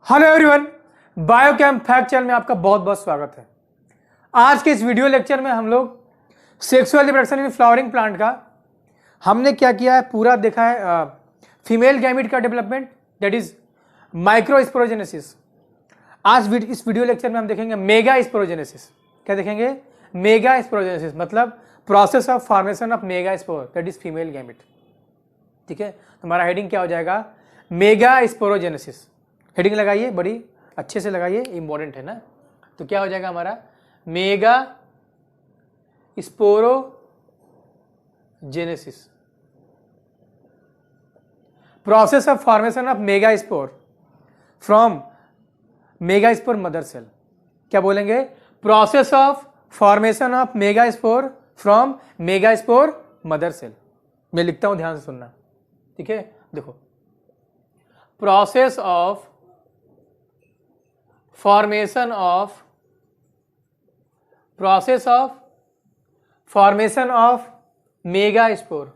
Hello everyone, biochem fact channel में आपका बहुत बहुत स्वागत है। आज के इस वीडियो लेक्चर में हम लोग sexual reproduction in flowering plant का हमने क्या किया है पूरा देखा है। फीमेल गैमीट का डेवलपमेंट, दैट इज माइक्रोस्पोरोजेनेसिस। आज इस वीडियो लेक्चर में हम देखेंगे मेगा स्पोरोजेनेसिस। क्या देखेंगे? मेगा स्पोरोजेनेसिस मतलब process of formation of mega spore, that is female gamete. ठीक है, हमारा हेडिंग क्या हो जाएगा? Mega sporogenesis. हेडिंग लगाइए, बड़ी अच्छे से लगाइए, इंपॉर्टेंट है ना। तो क्या हो जाएगा हमारा? Mega sporogenesis, process of formation of mega spore from mega spore mother cell. क्या बोलेंगे? Process of formation of mega spore from mega spore mother cell. मैं लिखता हूं, ध्यान से सुनना। ठीक है, देखो, process of formation of mega spore.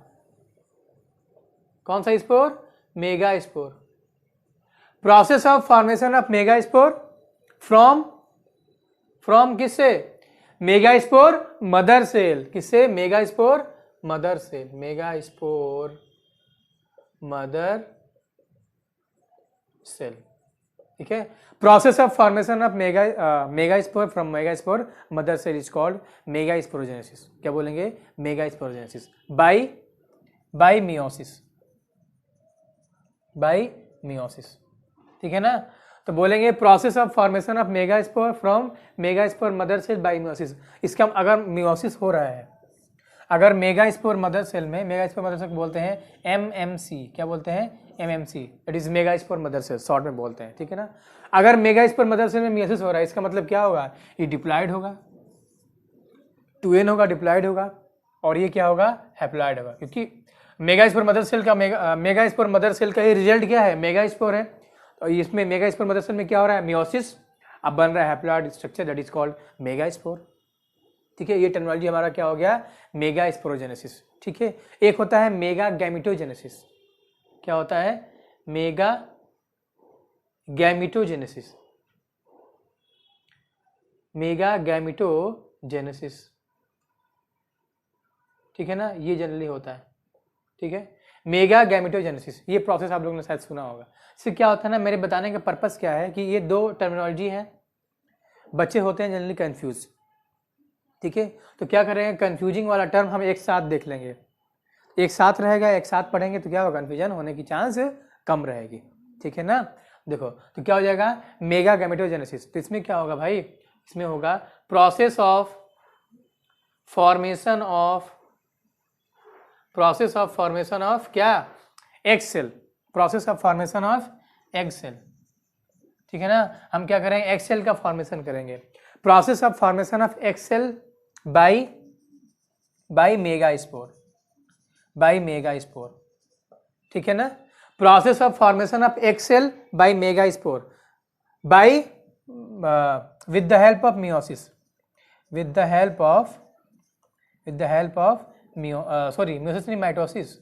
कौन सा स्पोर? Mega spore. Process of formation of mega spore from किससे? Mega spore mother cell. किससे? Mega spore mother cell. Mega spore mother cell. ठीक है, process of formation of mega spore from mega spore mother cell is called megasporogenesis. क्या बोलेंगे? Megasporogenesis by meiosis. By meiosis. ठीक है ना। तो बोलेंगे process of formation of mega spore from mega spore mother cell by meiosis. इसका अगर meiosis हो रहा है, अगर मेगा स्पोर मदर सेल में, मेगा स्पोर मदर सेल को बोलते हैं एमएमसी। क्या बोलते हैं? MMC, that is mega spore mother cell, short में बोलते हैं। ठीक है ना। अगर मेगा स्पोर मदर सेल में मियोसिस हो रहा है, इसका मतलब क्या होगा? ये डिप्लॉयड होगा, 2n होगा, डिप्लॉयड होगा, और ये क्या होगा? हैप्लॉयड होगा। क्योंकि मेगा स्पोर मदर सेल का मेगा स्पोर मदर सेल का ये रिजल्ट क्या है? मेगा स्पोर है। तो इसमें मेगा स्पोर मदर सेल में क्या हो रहा है? मियोसिस। अब बन रहा है haploid structure, that is called mega spore. ठीक है, ये टर्मिनोलॉजी हमारा क्या हो गया? Mega sporogenesis. ठीक है, एक होता है मेगा गैमिटोजेनेसिस। क्या होता है? Mega gametogenesis. Mega gametogenesis. ठीक है ना, ये जनरली होता है। ठीक है, मेगा गैमिटोजेनेसिस, ये प्रोसेस आप लोगों ने शायद सुना होगा। इससे क्या होता है ना, मेरे बताने का पर्पस क्या है कि ये दो टर्मिनोलॉजी है, बच्चे होते हैं जनरली कंफ्यूज। ठीक है, तो क्या करेंगे? कंफ्यूजिंग वाला टर्म हम एक साथ देख लेंगे, एक साथ रहेगा, एक साथ पढ़ेंगे, तो क्या होगा? कंफ्यूजन होने की चांस कम रहेगी। ठीक है ना। देखो, तो क्या हो जाएगा? Megagametogenesis. तो इसमें क्या होगा भाई? इसमें होगा प्रोसेस ऑफ फॉर्मेशन ऑफ क्या? Egg cell. Process of formation of egg cell. ठीक है ना। हम क्या करेंगे? एग सेल का फॉर्मेशन करेंगे। Process of formation of egg cell by megaspore. ठीक है ना। Process of formation of egg cell by megaspore by with the help of meiosis, with the help of meiosis नहीं, mitosis.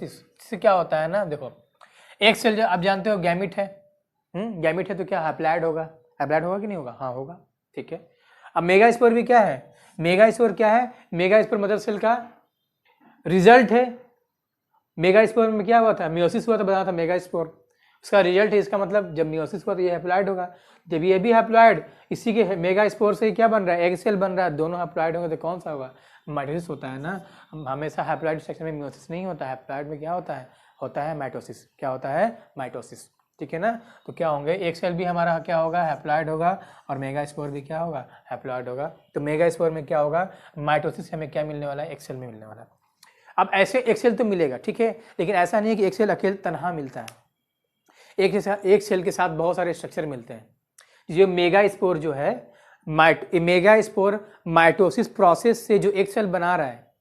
इससे क्या होता है ना, देखो, एग सेल जो आप जानते हो गैमिट है, गैमिट है, तो क्या हैप्लॉयड होगा? हैप्लॉयड होगा कि नहीं होगा? हाँ, होगा। ठीक है, अब मेगा स्पोर भी क्या है? मेगा स्पोर क्या है? मेगा स्पोर मदर सेल का रिजल्ट है। मेगा स्पोर में क्या हुआ था? मियोसिस हुआ, तो बना था मेगा स्पोर, उसका रिजल्ट है। इसका मतलब जब मियोसिस हुआ तो ये हैप्लॉयड होगा, जब ये भी हैप्लॉयड, इसी के मेगा स्पोर से क्या बन रहा है? एग सेल बन रहा है। दोनों हैप्लॉयड होंगे तो कौन सा होगा? माइटोसिस होता है ना। हमेशा हैप्लॉयड सेक्शन में मियोसिस नहीं होता है, हैप्लॉयड में क्या होता है? होता है माइटोसिस। क्या होता है? माइटोसिस। ठीक है ना। तो क्या होंगे? एग सेल भी हमारा क्या होगा? हैप्लॉयड होगा, और मेगा स्पोर भी क्या होगा? हैप्लॉयड होगा। तो मेगा स्पोर में क्या होगा? माइटोसिस हमें क्या मिलने वाला है? एग सेल में मिलने वाला है। अब ऐसे एग सेल तो मिलेगा, ठीक है, लेकिन ऐसा नहीं है कि एग सेल अकेले तनहा मिलता है। एक सेल के साथ बहुत सारे स्ट्रक्चर मिलते हैं। जो मेगा स्पोर जो है, मेगा स्पोर माइटोसिस प्रोसेस से जो एक सेल बना रहा है,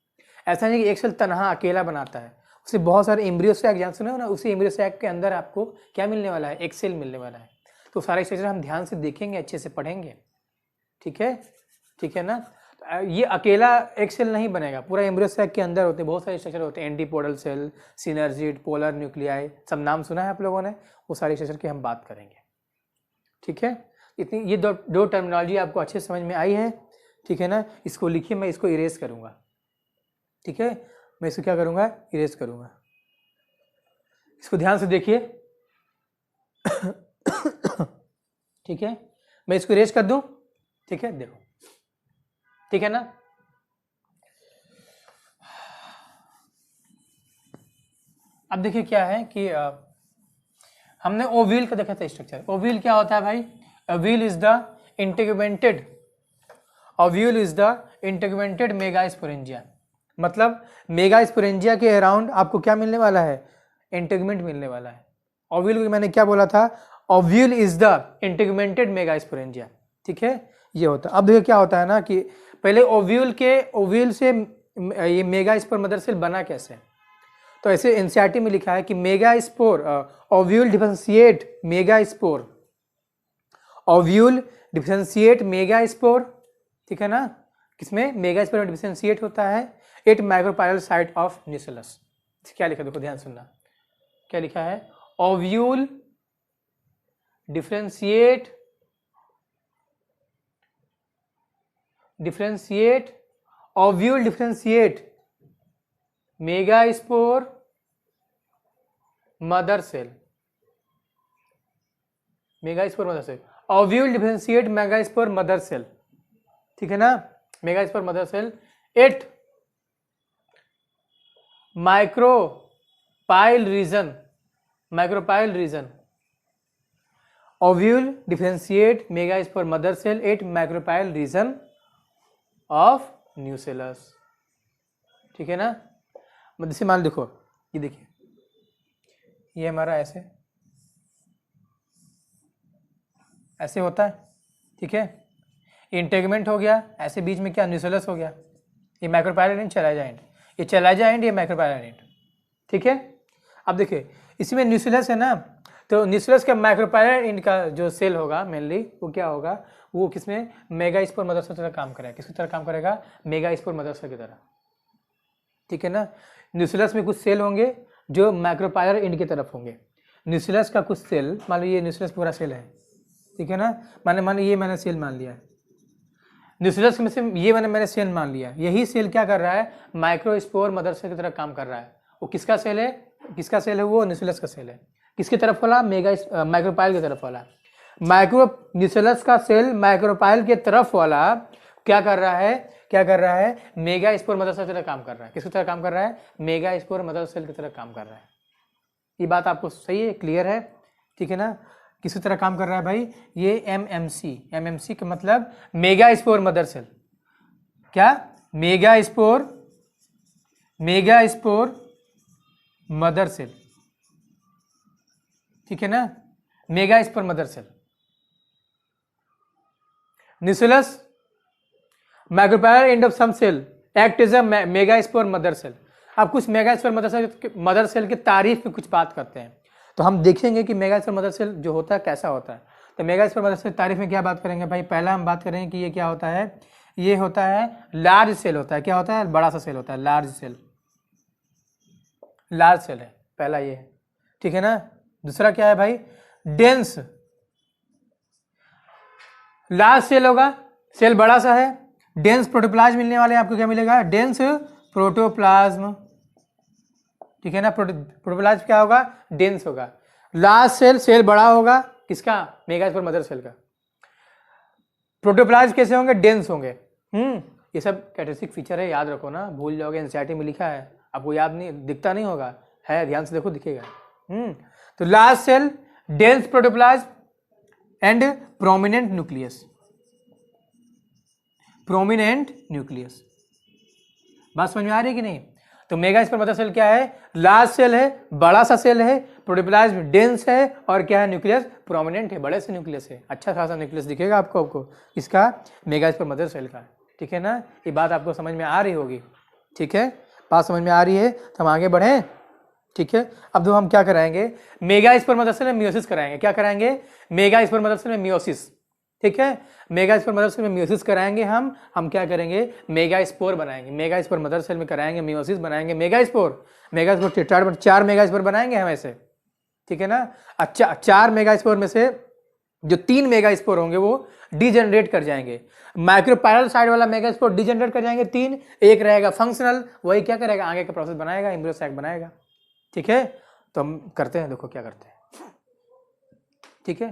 ऐसा नहीं कि एक सेल तनहा अकेला बनाता है, उससे बहुत सारे एम्ब्रियो सैक, जान सुने हो ना, उसी एम्ब्रियो सैक के अंदर आपको क्या मिलने वाला है? एक सेल मिलने वाला है। तो सारे स्ट्रक्चर हम ध्यान से देखेंगे, अच्छे से पढ़ेंगे। ठीक है, ठीक है ना। ये अकेला एक सेल नहीं बनेगा, पूरा एम्ब्रियो सैक के अंदर होते हैं बहुत सारे स्ट्रक्चर होते हैं। Antipodal cell, synergid, polar nuclei, सब नाम सुना है आप लोगों ने, वो सारे स्ट्रक्चर की हम बात करेंगे। ठीक है, इतनी ये दो टर्मिनोलॉजी आपको अच्छे समझ में आई है, ठीक है ना। इसको लिखिए, मैं इसको इरेज करूंगा, ठीक है, मैं इसको क्या करूंगा, इरेज करूंगा। इसको ध्यान से देखिए ठीक है, मैं इसको इरेज कर दूं, ठीक है, देखो, ठीक है ना। अब देखिए क्या है कि हमने ओव्यूल का देखा था स्ट्रक्चर। ओव्यूल क्या होता है भाई, ovule is the integrated, ovule is the integrated megasporangia, मतलब मेगास्पोरेंजिया के अराउंड आपको क्या मिलने वाला है, इंटीग्रेंट मिलने वाला है। ओव्यूल को मैंने क्या बोला था, ovule is the integrated megasporangia, ठीक है, ये होता है। अब देखिए क्या होता है ना कि पहले ओव्यूल से ये मेगास्पोर मदर सेल बना कैसे, तो ऐसे एनसीईआरटी में लिखा है कि megaspore ovule differentiate megaspore, ovule differentiate megaspore, ठीक है ना, किसमें मेगास्पोर में डिफरेंशिएट होता है 8 माइक्रोपाइरल साइट ऑफ न्यूसेलस। क्या लिखा देखो ध्यान सुनना, क्या लिखा है, ovule differentiate ovule differentiate megaspore mother cell, megaspore mother cell, ovule differentiate megaspore mother cell, ठीक है ना, megaspore mother cell 8 micropyle region, ovule differentiate megaspore mother cell 8 micropyle region of nucellus, ठीक है ना। जैसे मान देखो, ये देखिए, ये हमारा ऐसे होता है, ठीक है, इंटेगमेंट हो गया, ऐसे बीच में क्या न्यूसेलस हो गया, ये माइक्रोपाइलर एंड चला जाएंड, ये चला जाएंड, ये माइक्रोपाइलर एंड, ठीक है। अब देखिए इसमें न्यूसेलस है ना, तो न्यूसेलस का माइक्रोपाइलर एंड का जो सेल होगा मेनली वो क्या होगा, वो किसमें मेगास्पोर मदर सेल की तरह काम करेगा, किसकी तरह काम करेगा, मेगास्पोर मदर सेल की तरह, ठीक है ना। न्यूसेलस में कुछ सेल होंगे जो माइक्रोपाइलर एंड की तरफ होंगे, न्यूसेलस का कुछ सेल, मान लो ये न्यूसेलस पूरा सेल है, ठीक है ना, मैंने सेल मान लिया, न्यूसेलस में से ये मैंने सेल मान लिया, यही सेल क्या कर रहा है, माइक्रोस्पोर मदर सेल की तरह काम कर रहा है। वो किसका सेल है, वो न्यूसेलस का सेल है, किसकी तरफ वाला, माइक्रोपाइल की तरफ वाला। न्यूसेलस का सेल माइक्रोपाइल की तरफ वाला क्या कर रहा है, मेगास्पोर मदर सेल की तरह काम कर रहा है, किसकी तरह काम कर रहा है, मेगास्पोर मदर सेल की तरह काम कर रहा है। ये बात आपको सही है, क्लियर है, ठीक है ना। किसी तरह काम कर रहा है भाई, ये एमएमसी का मतलब मेगास्पोर मदर सेल, क्या, मेगास्पोर मदर सेल, ठीक है ना, megaspore mother cell. Nucellus micropylar end of some cell act as a megaspore mother cell. अब कुछ मेगास्पोर मदर सेल की तारीफ में कुछ बात करते हैं, तो हम देखेंगे कि मेगास्पोर मदर सेल जो होता है कैसा होता है। तो मेगास्पोर मदर सेल तारीफ में क्या बात करेंगे भाई, पहला हम बात करेंगे कि ये क्या होता है, ये होता है लार्ज सेल होता है, क्या होता है, बड़ा सा सेल होता है, लार्ज सेल है, पहला ये है, ठीक है ना। दूसरा क्या है भाई, डेंस, लार्ज सेल होगा, सेल बड़ा सा है, डेंस प्रोटोप्लाज्म मिलने वाले, आपको क्या मिलेगा, डेंस प्रोटोप्लाज्म, ठीक है ना। प्रोटोप्लाज्म क्या होगा, डेंस होगा। लार्ज सेल बड़ा होगा, किसका, मेगास्पोर मदर सेल का। प्रोटोप्लाज्म कैसे होंगे, डेंस होंगे। ये सब कैरेक्टरिस्टिक फीचर है, याद रखो ना, भूल जाओगे, एनसीईआरटी में लिखा है, आपको याद नहीं दिखता नहीं होगा, है, ध्यान से देखो दिखेगा। तो large cell, dense protoplasm and prominent nucleus, बात समझ में आ रही है कि नहीं। तो मेगास्पोर मदर सेल क्या है, लार्ज सेल है, बड़ा सा सेल है, प्रोटोप्लाज्म डेंस है, और क्या है, न्यूक्लियस प्रोमिनेंट है, बड़े से न्यूक्लियस है, अच्छा खासा न्यूक्लियस दिखेगा आपको इसका, मेगास्पोर मदर सेल का, ठीक है ना। ये बात आपको समझ में आ रही होगी, ठीक है, बात समझ में आ रही है, तो हम आगे बढ़े, ठीक है। अब तो हम क्या कराएंगे, मेगास्पोर मदर सेल में मियोसिस कराएंगे, क्या कराएंगे, मेगास्पोर मदर सेल में मियोसिस, ठीक है। मेगास्पोर मदर सेल में मियोसिस कराएंगे, हम क्या करेंगे, मेगास्पोर बनाएंगे, मेगास्पोर मदर सेल में कराएंगे मियोसिस, बनाएंगे मेगास्पोर टेट्राड 4 मेगास्पोर बनाएंगे हम ऐसे, ठीक है ना। अच्छा, 4 मेगास्पोर में से जो 3 मेगास्पोर होंगे वो डीजनरेट कर जाएंगे। माइक्रोपायरल साइड वाला मेगास्पोर डीजनरेट कर जाएंगे 3, एक रहेगा फंक्शनल, वही क्या करेगा, आगे का प्रोसेस बनाएगा, एम्ब्रियो सैक बनाएगा। ठीक है, तो हम करते हैं, देखो क्या करते हैं। ठीक है,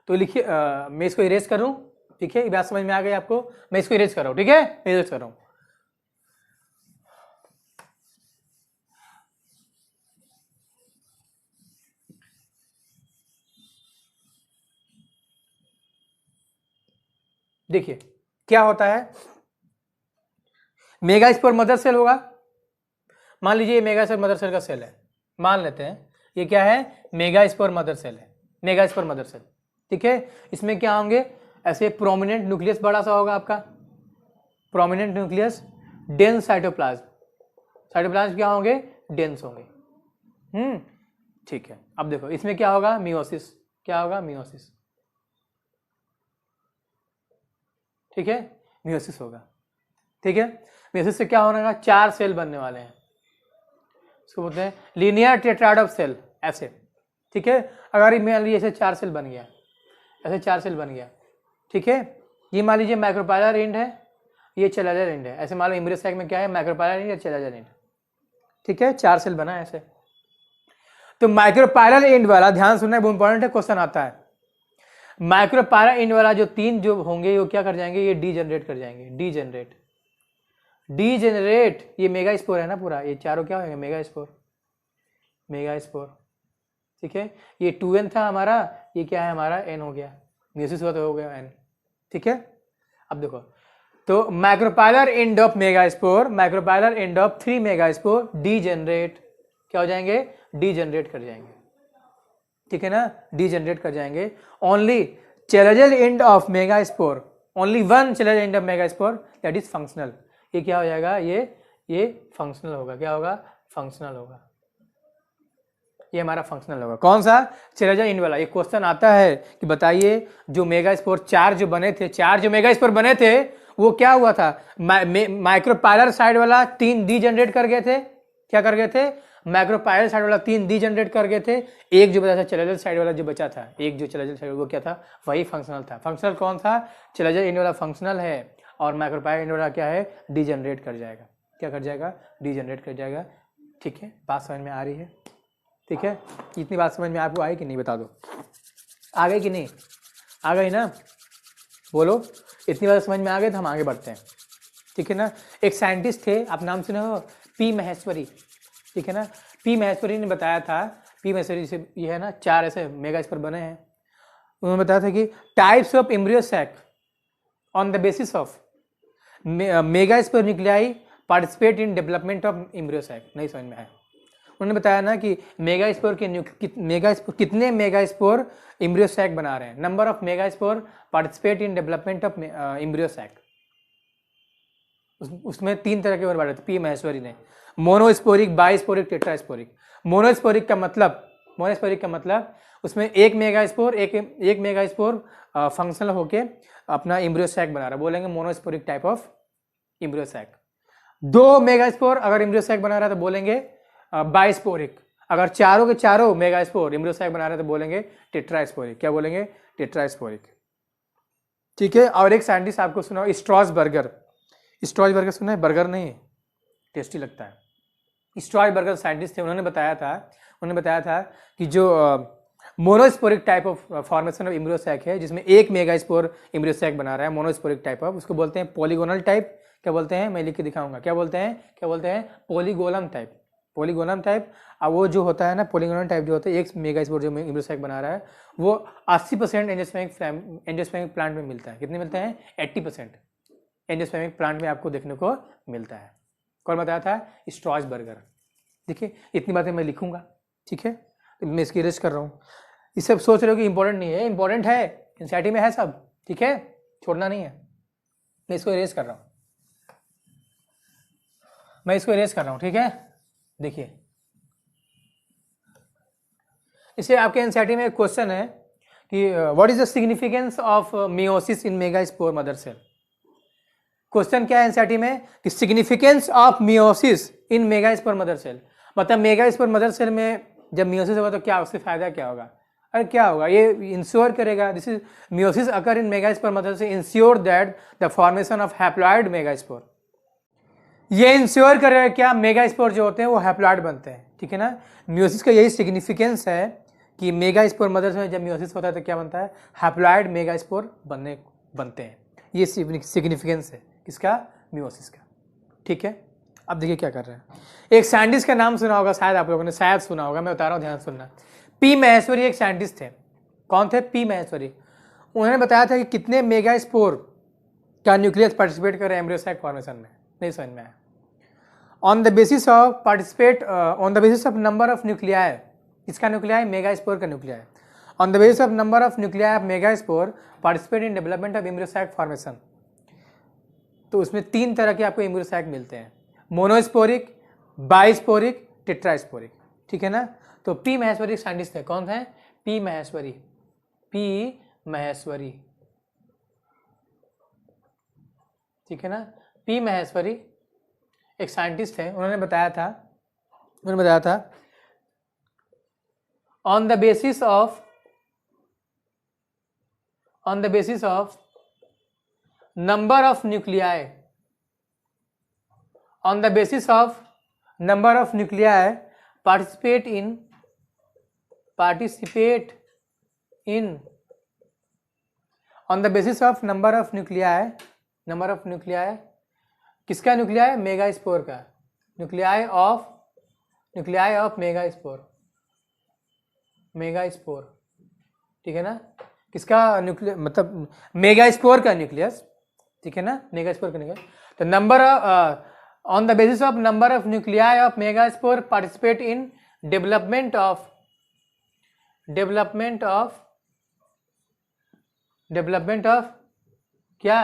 तो लिखिए, मैं इसको इरेज करूं। ठीक है, ये बात समझ में आ गई आपको, मैं इसको इरेज कर रहा हूं। ठीक है, इरेज कर रहा हूं। देखिए क्या होता है, मेगास्पोर मदर सेल होगा। मान लीजिए ये मेगास्पोर मदर सेल का सेल है, मान लेते हैं ये क्या है, मेगास्पोर मदर सेल है, मेगास्पोर मदर सेल। ठीक है, इसमें क्या होंगे, ऐसे प्रोमिनेंट न्यूक्लियस बड़ा सा होगा आपका, prominent nucleus, dense cytoplasm, cytoplasm क्या होंगे, डेंस होंगे। ठीक है, अब देखो इसमें क्या होगा, मियोसिस, क्या होगा, मियोसिस। ठीक है, मियोसिस होगा। ठीक है, मियोसिस से क्या होगा, 4 सेल बनने वाले हैं, इसको बोलते हैं लीनियर टेट्राड ऑफ सेल, ऐसे। ठीक है, अगर मान लीजिए ऐसे 4 सेल बन गया, ऐसे 4 सेल बन गया। ठीक है, ये मान लीजिए माइक्रोपायलर एंड है, ये चैलेंजर एंड है, ऐसे मान लो एम्ब्रियो सैक में क्या है, माइक्रोपायलर एंड या चैलेंजर एंड। ठीक है, 4 सेल बना है ऐसे। तो माइक्रोपायलर एंड वाला, ध्यान सुनना है, बहुत इंपॉर्टेंट है, क्वेश्चन आता है। माइक्रोपायलर एंड वाला जो 3 जो होंगे वो क्या कर जाएंगे, ये डीजनरेट कर जाएंगे, डीजनरेट, डीजनरेट। ये मेगास्पोर है ना पूरा, ये चारों क्या होंगे, मेगास्पोर, मेगास्पोर। ठीक है, ये 2n था हमारा, ये क्या है हमारा, n हो गया, मियोसिस हुआ तो हो गया n। ठीक है, अब देखो, तो micropylar end of megaspore, micropylar end of 3 megaspore degenerate, क्या हो जाएंगे, डीजनरेट कर जाएंगे। ठीक है ना, डीजनरेट कर जाएंगे। Only challenger and of megaspore, only one challenger and of megaspore, that is functional. ये क्या हो जाएगा, ये फंक्शनल होगा, क्या होगा, फंक्शनल होगा, ये हमारा फंक्शनल होगा। कौन सा, चैलेंजर एंड वाला। ये क्वेश्चन आता है कि बताइए जो मेगास्पोर 4 जो बने थे, 4 जो मेगास्पोर बने थे वो क्या हुआ था, माइक्रोपायलर साइड वाला 3 डीजनरेट कर गए थे, क्या कर गए थे, माइक्रोपायलर साइड वाला 3 डीजनरेट कर गए थे, एक जो बचा था चैलेंजर साइड वाला जो बचा था, एक जो चैलेंजर साइड वो क्या था, वही फंक्शनल था। फंक्शनल कौन था, चैलेंजर एंड वाला फंक्शनल है, और माइक्रोपायलर एंड वाला क्या है, डीजनरेट कर जाएगा, क्या कर जाएगा, डीजनरेट कर जाएगा। ठीक है, बात समझ में आ रही है। ठीक है, इतनी बात समझ में आपको आई कि नहीं, बता दो, आ गई कि नहीं, आ गई ना, बोलो, इतनी बात समझ में आ गई तो हम आगे बढ़ते हैं। ठीक है ना, एक साइंटिस्ट थे, आप नाम सुने हो, पी महेश्वरी। ठीक है ना, पी महेश्वरी ने बताया था, पी महेश्वरी से ये है ना 4 ऐसे मेगास्पोर बने हैं, उन्होंने बताया था कि types of embryo sac on the basis of megaspore nuclei participate in development of embryo sac. नहीं समझ में आया, उन्होंने बताया ना कि मेगास्पोर के मेगास्पोर कितने मेगास्पोर एम्ब्रियो सैक बना रहे हैं, number of megaspore participate in development of embryo sac. उसमें 3 तरह के और बांटे थे पी महेश्वरी ने, मोनोस्पोरिक, बाइस्पोरिक, टेट्रास्पोरिक। मोनोस्पोरिक का मतलब उसमें एक मेगास्पोर फंक्शनल होके अपना एम्ब्रियो सैक बना रहा है, बोलेंगे monosporic type of embryo sac. 2 megaspore अगर एम्ब्रियो सैक बना रहा है तो बोलेंगे बाइस्पोरिक। अगर चारों के चारों मेगास्पोर एम्ब्रियो सैक बना रहे हैं तो बोलेंगे टेट्रास्पोरिक। क्या बोलेंगे, टेट्रास्पोरिक। ठीक है, और एक साइंटिस्ट आपको सुना, स्ट्रॉसबर्गर सुना है, बर्गर नहीं, टेस्टी लगता है। स्ट्रॉसबर्गर साइंटिस्ट थे, उन्होंने बताया था कि जो monosporic type of formation of embryo sac है, जिसमें एक मेगास्पोर एम्ब्रियो सैक बना रहा है, मोनोस्पोरिक टाइप ऑफ, उसको बोलते हैं पॉलीगोनल टाइप। क्या बोलते हैं, मैं लिख के दिखाऊंगा, क्या बोलते हैं, पॉलीगोनल टाइप, पॉलीगोनल टाइप। अब वो जो होता है ना, पॉलीगोनल टाइप जो होता है, एक मेगास्पोर जो एम्ब्रियो सैक बना रहा है वो 80% एंजियोस्पर्मिक प्लांट में मिलता है। कितने मिलते हैं, 80% एंजियोस्पर्मिक प्लांट में आपको देखने को मिलता है। कौन बताया था, स्ट्रॉसबर्गर। देखिए, इतनी बातें मैं लिखूंगा। ठीक है, मैं इसकी रेस्ट कर रहा हूँ। ये सब सोच रहे हो कि इंपॉर्टेंट नहीं है, इंपॉर्टेंट है, एनसीईआरटी में है सब। ठीक है, छोड़ना नहीं है। मैं इसको इरेज कर रहा हूँ, ठीक है। देखिए, इसे आपके एनसीईआरटी में एक क्वेश्चन है कि what is the significance of meiosis in megaspore mother cell. Question क्या है एनसीईआरटी में कि significance of meiosis in megaspore mother cell, मतलब मेगास्पोर मदर सेल में जब मियोसिस होगा तो क्या उससे फायदा क्या होगा। अरे क्या होगा, ये इंश्योर करेगा, this is meiosis occur in megaspore, मतलब से ensure that the formation of haploid megaspore. ये इंश्योर करेगा क्या, मेगास्पोर जो होते हैं वो हैप्लॉइड बनते हैं, ठीक है ना। मियोसिस का यही सिग्निफिकेंस है कि मेगास्पोर मदर से जब मियोसिस होता है तो क्या बनता है, हैप्लॉइड मेगास्पोर बनते हैं। ये सिग्निफिकेंस है किसका, मियोसिस का, ठीक है। अब देखिए क्या कर रहे हैं, एक साइंटिस्ट का नाम सुना होगा शायद, आप लोगों ने शायद सुना होगा, मैं बता रहा हूँ, ध्यान सुनना। पी महेश्वरी एक साइंटिस्ट थे। कौन थे, पी महेश्वरी। उन्होंने बताया था कि कितने मेगास्पोर का न्यूक्लियस पार्टिसिपेट कर रहे हैं एम्ब्रियोसाइक फॉर्मेशन में, नहीं समझ में आया। On the basis of on the basis of number of nuclei, इसका न्यूक्लियाई मेगास्पोर का nuclei, on the basis of number of nuclei of megaspore participate in development of embryo sac formation. तो उसमें 3 तरह के आपको एम्ब्रियोसाइक मिलते हैं, मोनोस्पोरिक, बाइस्पोरिक, टेट्रास्पोरिक, ठीक है ना। तो पी महेश्वरी साइंटिस्ट है, कौन है, पी महेश्वरी, पी महेश्वरी, ठीक है ना। पी महेश्वरी एक साइंटिस्ट है, उन्होंने बताया था on the basis of number of nuclei, on the basis of number of nuclei participate in on the basis of number of nuclei किसका न्यूक्लियाई, मेगास्पोर का, न्यूक्लियाई ऑफ मेगास्पोर, ठीक है ना। किसका न्यूक्लियस, मतलब मेगास्पोर का न्यूक्लियस, ठीक है ना, मेगास्पोर का न्यूक्लियस। तो number on the basis of number of nuclei of megaspore participate in development of क्या,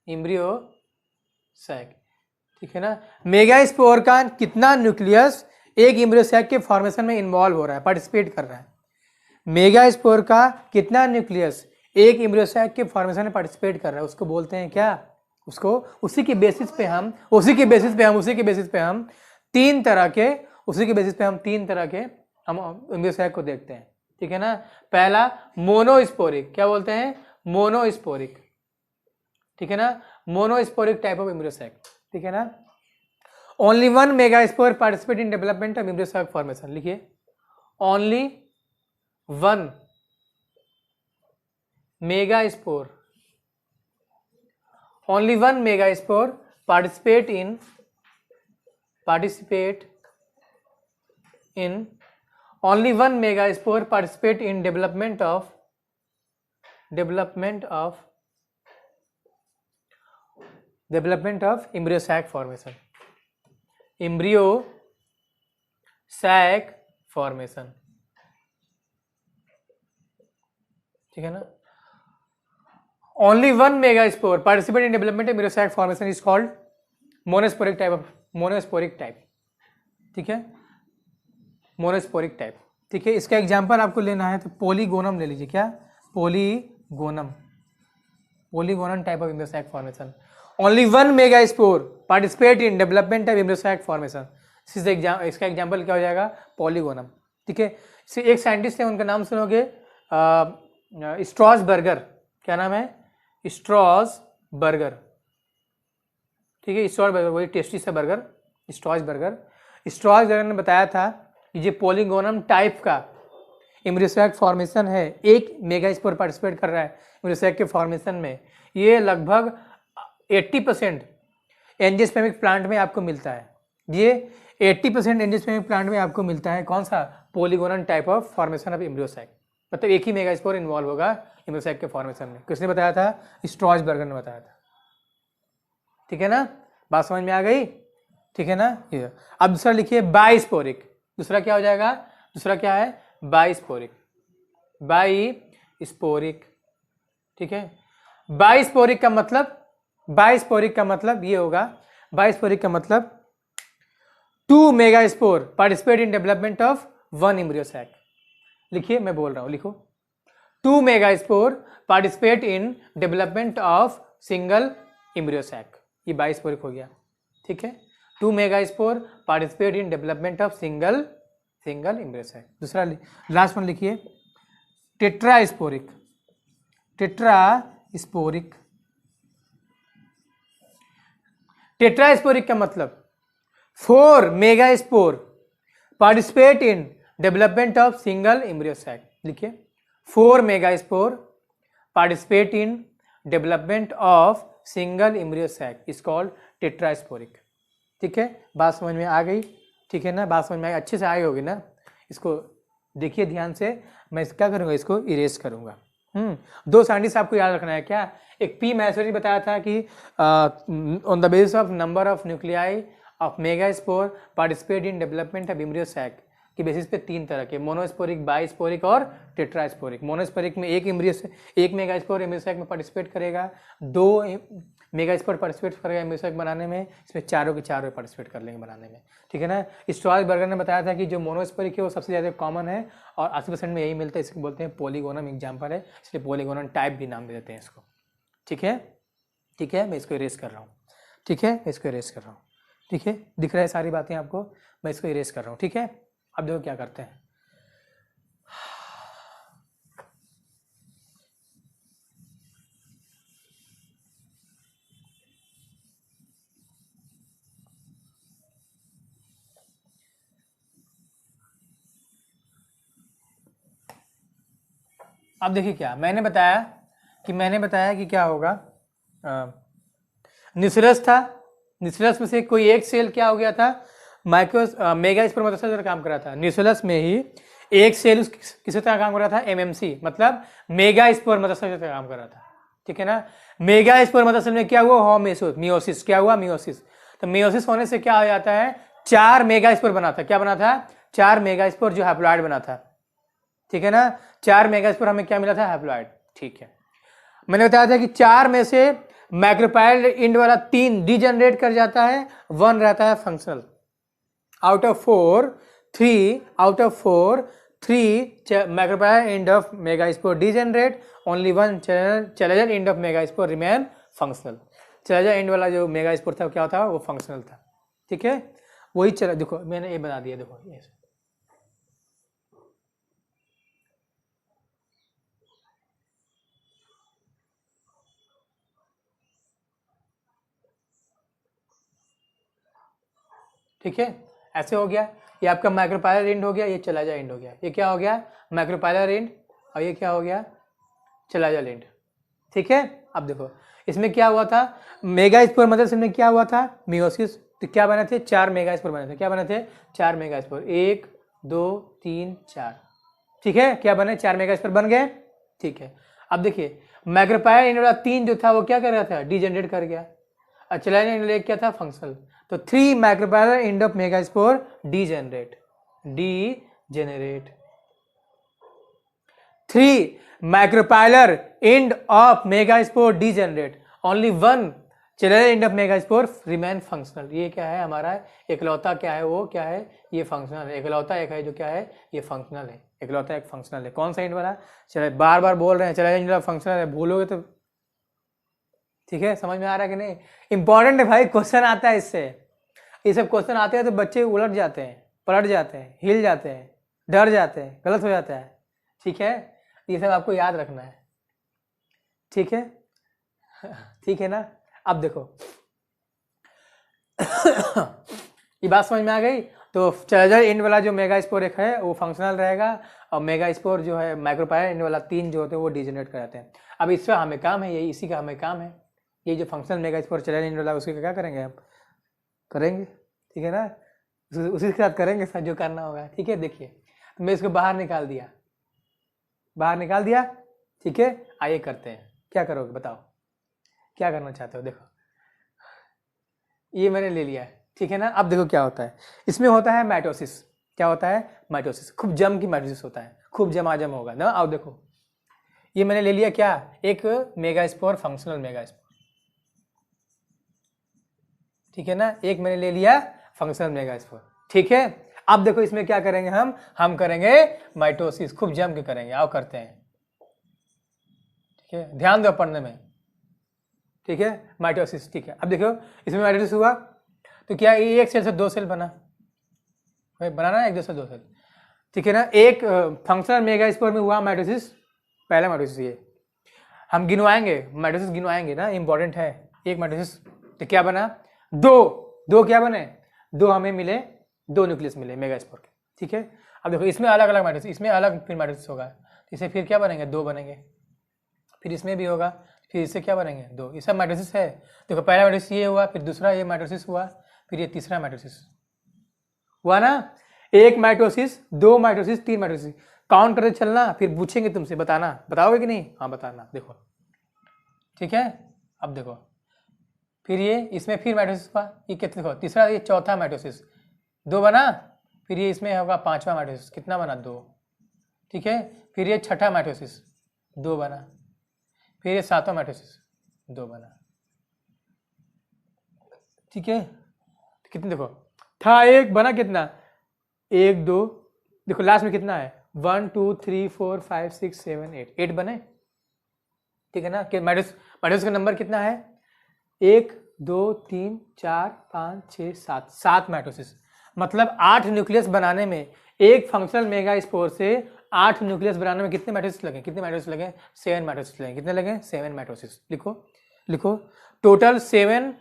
एम्ब्रियोसाइक, ठीक है ना। मेगास्पोर का कितना न्यूक्लियस एक एम्ब्रियोसाइक के फॉर्मेशन में इन्वॉल्व हो रहा है, पार्टिसिपेट कर रहा है। मेगास्पोर का कितना न्यूक्लियस एक एम्ब्रियोसाइक के फॉर्मेशन में पार्टिसिपेट कर रहा है, उसको बोलते हैं क्या, उसको उसी के बेसिस पे हम तीन तरह के हम एम्ब्रियोसाइक को देखते हैं, ठीक है ना। पहला मोनोस्पोरिक, क्या बोलते हैं, मोनोस्पोरिक, ठीक है ना, मोनोस्पोरिक टाइप ऑफ एम्ब्रियोसाइक, ठीक है ना। Only 1 megaspore participate in development of embryo sac formation, लिखिए only 1 megaspore, only 1 megaspore participate in only 1 megaspore participate in development of embryosac formation, ठीक है ना। Only 1 megaspore participate in development of embryosac formation is called monosporic type, ठीक है, monosporic type, ठीक है। इसका example आपको लेना है तो पोलीगोनम ले लीजिए, क्या, polygonum type of embryo sac formation. Only 1 megaspore participate in development of embryo sac formation, इसका एग्जांपल क्या हो जाएगा, पॉलीगोनम, ठीक है। एक साइंटिस्ट है, उनका नाम सुनोगे, स्ट्रॉसबर्गर, क्या नाम है, स्ट्रॉसबर्गर, ठीक है। स्ट्रॉसबर्गर वही टेस्टी सा बर्गर, स्ट्रॉसबर्गर ने बताया था कि ये पोलीगोनम टाइप का एम्ब्रियोसाइक फॉर्मेशन है, एक मेगास्पोर पार्टिसिपेट कर रहा है एम्ब्रियोसाइक के फॉर्मेशन में, ये लगभग 80% एंजियोस्पर्मिक प्लांट में आपको मिलता है, ये 80% एंजियोस्पर्मिक प्लांट में आपको मिलता है, कौन सा, पोलीगोनम टाइप ऑफ फॉर्मेशन ऑफ एम्ब्रियोसाइक, मतलब एक ही मेगास्पोर इन्वॉल्व होगा एम्ब्रियोसाइक के फॉर्मेशन में। किसने बताया था, स्ट्रॉसबर्गर ने बताया था, ठीक है ना, बात समझ में आ गई, ठीक है ना। ये अब दूसरा लिखिए बाइस्पोरिक, दूसरा क्या हो जाएगा, दूसरा क्या है, बाइस्पोरिक, ठीक है। बाइस्पोरिक का मतलब ये होगा, बाइस्पोरिक का मतलब 2 megaspore participate in development of 1 embryo sac, लिखिए मैं बोल रहा हूं, लिखो 2 megaspore participate in development of single embryo sac, ये बाइस्पोरिक हो गया, ठीक है। 2 megaspore participate in development of single single embryo sac. दूसरा लास्ट वन लिखिए, टेट्रास्पोरिक। टेट्रास्पोरिक, टेट्रास्पोरिक का मतलब 4 megaspore participate in development of single embryo sac. लिखिए 4 megaspore participate in development of single embryo sac is called tetrasporic. ठीक है, बात समझ में आ गई? ठीक है ना, बात समझ में आई, अच्छे से आई होगी ना। इसको देखिए ध्यान से, मैं क्या करूँगा, इसको इरेज करूँगा। 2 साइंटिस्ट आपको याद रखना है क्या। एक पी मैसरी बताया था कि on the basis of number of nuclei of megaspore participate in development of embryo sac की बेसिस पे 3 तरह के, मोनोस्पोरिक, बाइस्पोरिक और टेट्रास्पोरिक। मोनोस्पोरिक में एक मेगास्पोर एम्ब्रियो सैक में पार्टिसिपेट करेगा, 2 मेगास्पोर पार्टिसिपेट करेगा एम्ब्रियो सैक बनाने में, इसमें चारों के चारों पार्टिसिपेट कर लेंगे बनाने में। ठीक है ना। स्ट्रॉसबर्गर ने बताया था कि जो मोनोस्पोरिक है वो सबसे ज़्यादा कॉमन है और 80% में यही मिलता है, इसको बोलते हैं पॉलीगोनम एग्जाम्पल है, इसलिए पॉलीगोनम टाइप भी नाम दे देते हैं इसको। ठीक है, ठीक है, मैं इसको इरेज कर रहा हूँ। ठीक है, मैं इसको इरेज कर रहा हूँ। ठीक है, दिख रहा है सारी बातें आपको, मैं इसको इरेज कर रहा हूँ। ठीक है, अब देखो क्या करते हैं। अब देखिए क्या मैंने बताया कि क्या होगा, न्यूक्लियस था, न्यूक्लियस में से कोई एक सेल क्या हो गया था, मेगास्पोर मतलब से काम कर रहा था। न्यूक्लियस में ही एक सेल किसी तरह काम कर रहा था, एमएमसी मतलब मेगास्पोर मतलब से काम कर रहा था। ठीक है ना। मेगास्पोर मतलब में क्या हुआ, मियोसिस। क्या हुआ, मियोसिस। तो मियोसिस होने से क्या हो जाता है, 4 मेगास्पोर बना था। क्या बना था, 4 मेगास्पोर जो हैप्लॉइड बना था। ठीक है ना, 4 मेगास्पोर हमें क्या मिला था, हैप्लॉइड। ठीक है, मैंने बताया था कि 4 में से मैक्रोपाइल इंड वाला 3 डिजनरेट कर जाता है, 1 रहता है functional. Out of 4 3 micropylar end of megaspore degenerate, only 1 chalazal end of megaspore remain functional. Chalazal end वाला जो मेगास्पोर था क्या था, वो फंक्शनल था। ठीक है, वही चला, देखो मैंने ये बना दिया, देखो ये। ठीक है, ऐसे हो गया, ये आपका माइक्रोपाइलर इंड हो गया, ये चला जा इंड हो गया। ये क्या हो गया, माइक्रोपाइलर इंड, और ये क्या हो गया, चला जा इंड। ठीक है, अब देखो इसमें क्या हुआ था, मेगास्पोर मतलब में क्या हुआ था, मियोसिस। तो क्या बने थे, 4 मेगास्पोर बने थे। क्या बने थे, 4 मेगास्पोर, 1 2 3 4। ठीक है, क्या बने, 4 मेगास्पोर बन गए। ठीक है, अब देखिए माइक्रोपाइलर इंड वाला 3 जो था वो क्या कर रहा था, डिजेनरेट कर गया। और चला जा इंड क्या था, फंक्शनल। तो 3 micropylar end of megaspore degenerate 3 micropylar end of megaspore degenerate, only 1 chalazal end of megaspore remain functional. ये क्या है हमारा इकलौता, क्या है वो, क्या है ये, फंक्शनल है। इकलौता एक है जो क्या है, ये फंक्शनल है। इकलौता एक फंक्शनल है। कौन सा इंड वाला, चले बार बार बोल रहे हैं, चैलेंजर इंड ऑफ फंक्शनल है, भूलोगे तो। ठीक है, समझ में आ रहा है कि नहीं, इंपॉर्टेंट है भाई, क्वेश्चन आता है इससे। ये सब क्वेश्चन आते हैं तो बच्चे उलट जाते हैं, पलट जाते हैं, हिल जाते हैं, डर जाते हैं, गलत हो जाता है। ठीक है, ये सब आपको याद रखना है। ठीक है, ठीक है ना। अब देखो ये बात समझ में आ गई। तो चैलेंजर इंड वाला जो मेगास्पोर एक है वो फंक्शनल रहेगा, और मेगास्पोर जो है माइक्रोपाइलर इंड वाला 3 जो होते हैं वो डिजेनरेट कर जाते हैं। अब इससे हमें काम है, यही इसी का हमें काम है। ये जो फंक्शनल मेगास्पोर चैलेंजर इंड वाला उसके क्या करेंगे, आप करेंगे। ठीक है ना, उसी के साथ करेंगे सर जो करना होगा। ठीक है, देखिए तो मैं इसको बाहर निकाल दिया, बाहर निकाल दिया। ठीक है, आइए करते हैं, क्या करोगे बताओ, क्या करना चाहते हो। देखो ये मैंने ले लिया है। ठीक है ना, अब देखो क्या होता है, इसमें होता है माइटोसिस। क्या होता है, माइटोसिस। खूब जम की माइटोसिस होता है, खूब जमाजम होगा ना। अब देखो ये मैंने ले लिया क्या, एक मेगास्पोर, फंक्शनल मेगास्पोर। ठीक है ना, एक मैंने ले लिया फंक्शनल मेगास्पोर। ठीक है, अब देखो इसमें क्या करेंगे हम करेंगे माइटोसिस, खूब जम के करेंगे। आओ करते हैं। ठीक है, ध्यान दो पढ़ने में। ठीक है, माइटोसिस। ठीक है, अब देखो इसमें माइटोसिस हुआ तो क्या एक सेल से 2 सेल बनाना है, 1 2 से 2 सेल। ठीक है ना। एक फंक्शनल मेगास्पोर में हुआ माइटोसिस, पहला माइटोसिस ये हम गिनवाएंगे, माइटोसिस गिनवाएंगे ना, इंपॉर्टेंट है। एक माइटोसिस तो क्या बना, दो क्या बने, दो हमें मिले, दो न्यूक्लियस मिले मेगास्पोर के। ठीक है, अब देखो इसमें अलग अलग माइटोसिस, इसमें अलग फिर माइटोसिस होगा, इसे फिर क्या बनेंगे, दो बनेंगे, फिर इसमें भी होगा, फिर इससे क्या बनेंगे, दो। ये सब माइटोसिस है। देखो पहला माइटोसिस ये हुआ, फिर दूसरा ये माइटोसिस हुआ, फिर ये तीसरा माइटोसिस हुआ ना। एक माइटोसिस, दो माइटोसिस, तीन माइटोसिस, काउंट करते चलना, फिर पूछेंगे तुमसे, बताना, बताओगे कि नहीं, हाँ बताना। देखो ठीक है, अब देखो फिर ये इसमें फिर माइटोसिस हुआ, ये कितने देखो, तीसरा, ये चौथा माइटोसिस, दो बना, फिर ये इसमें होगा पांचवा माइटोसिस, कितना बना, दो। ठीक है, फिर ये छठा माइटोसिस, दो बना, फिर ये सातवां माइटोसिस, दो बना। ठीक है, कितने देखो, था एक, बना कितना, एक दो, देखो लास्ट में कितना है, 1 2 3 4 5 6 7 8, 8 बने। ठीक है ना, कि माइटोसिस का नंबर कितना है, 1 2 3 4 5 6 7, 7 माइटोसिस। मतलब 8 न्यूक्लियस बनाने में, एक फंक्शनल मेगास्पोर से 8 न्यूक्लियस बनाने में कितने माइटोसिस लगे, कितने माइटोसिस लगे, 7 माइटोसिस लगे। कितने लगे, 7 माइटोसिस। लिखो total 7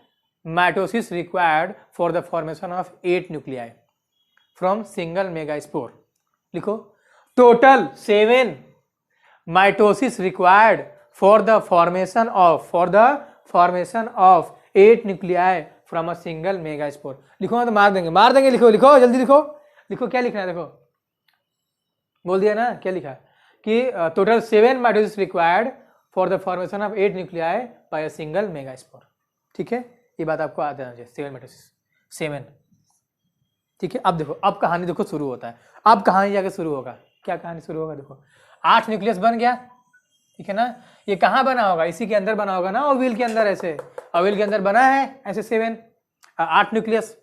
mitosis required for the formation of 8 nuclei from single megaspore. लिखो total 7 mitosis required for the formation of 8 nuclei from a single megaspore. लिखो ना तो मार देंगे, लिखो जल्दी लिखो क्या लिखना है, देखो बोल दिया ना, क्या लिखा कि total 7 mitosis required for the formation of 8 nuclei by a single megaspore. ठीक है, ये बात आपको आ जाना चाहिए, 7 माइटोसिस, 7। ठीक है, अब देखो, अब कहानी देखो शुरू होता है, अब कहानी जाके शुरू होगा, क्या कहानी शुरू होगा, देखो 8 न्यूक्लियस बन गया। ठीक है ना, ये कहाँ बना होगा, इसी के अंदर बना होगा ना, ओविल के अंदर, ऐसे ओविल के अंदर बना है ऐसे 7 8 न्यूक्लियस।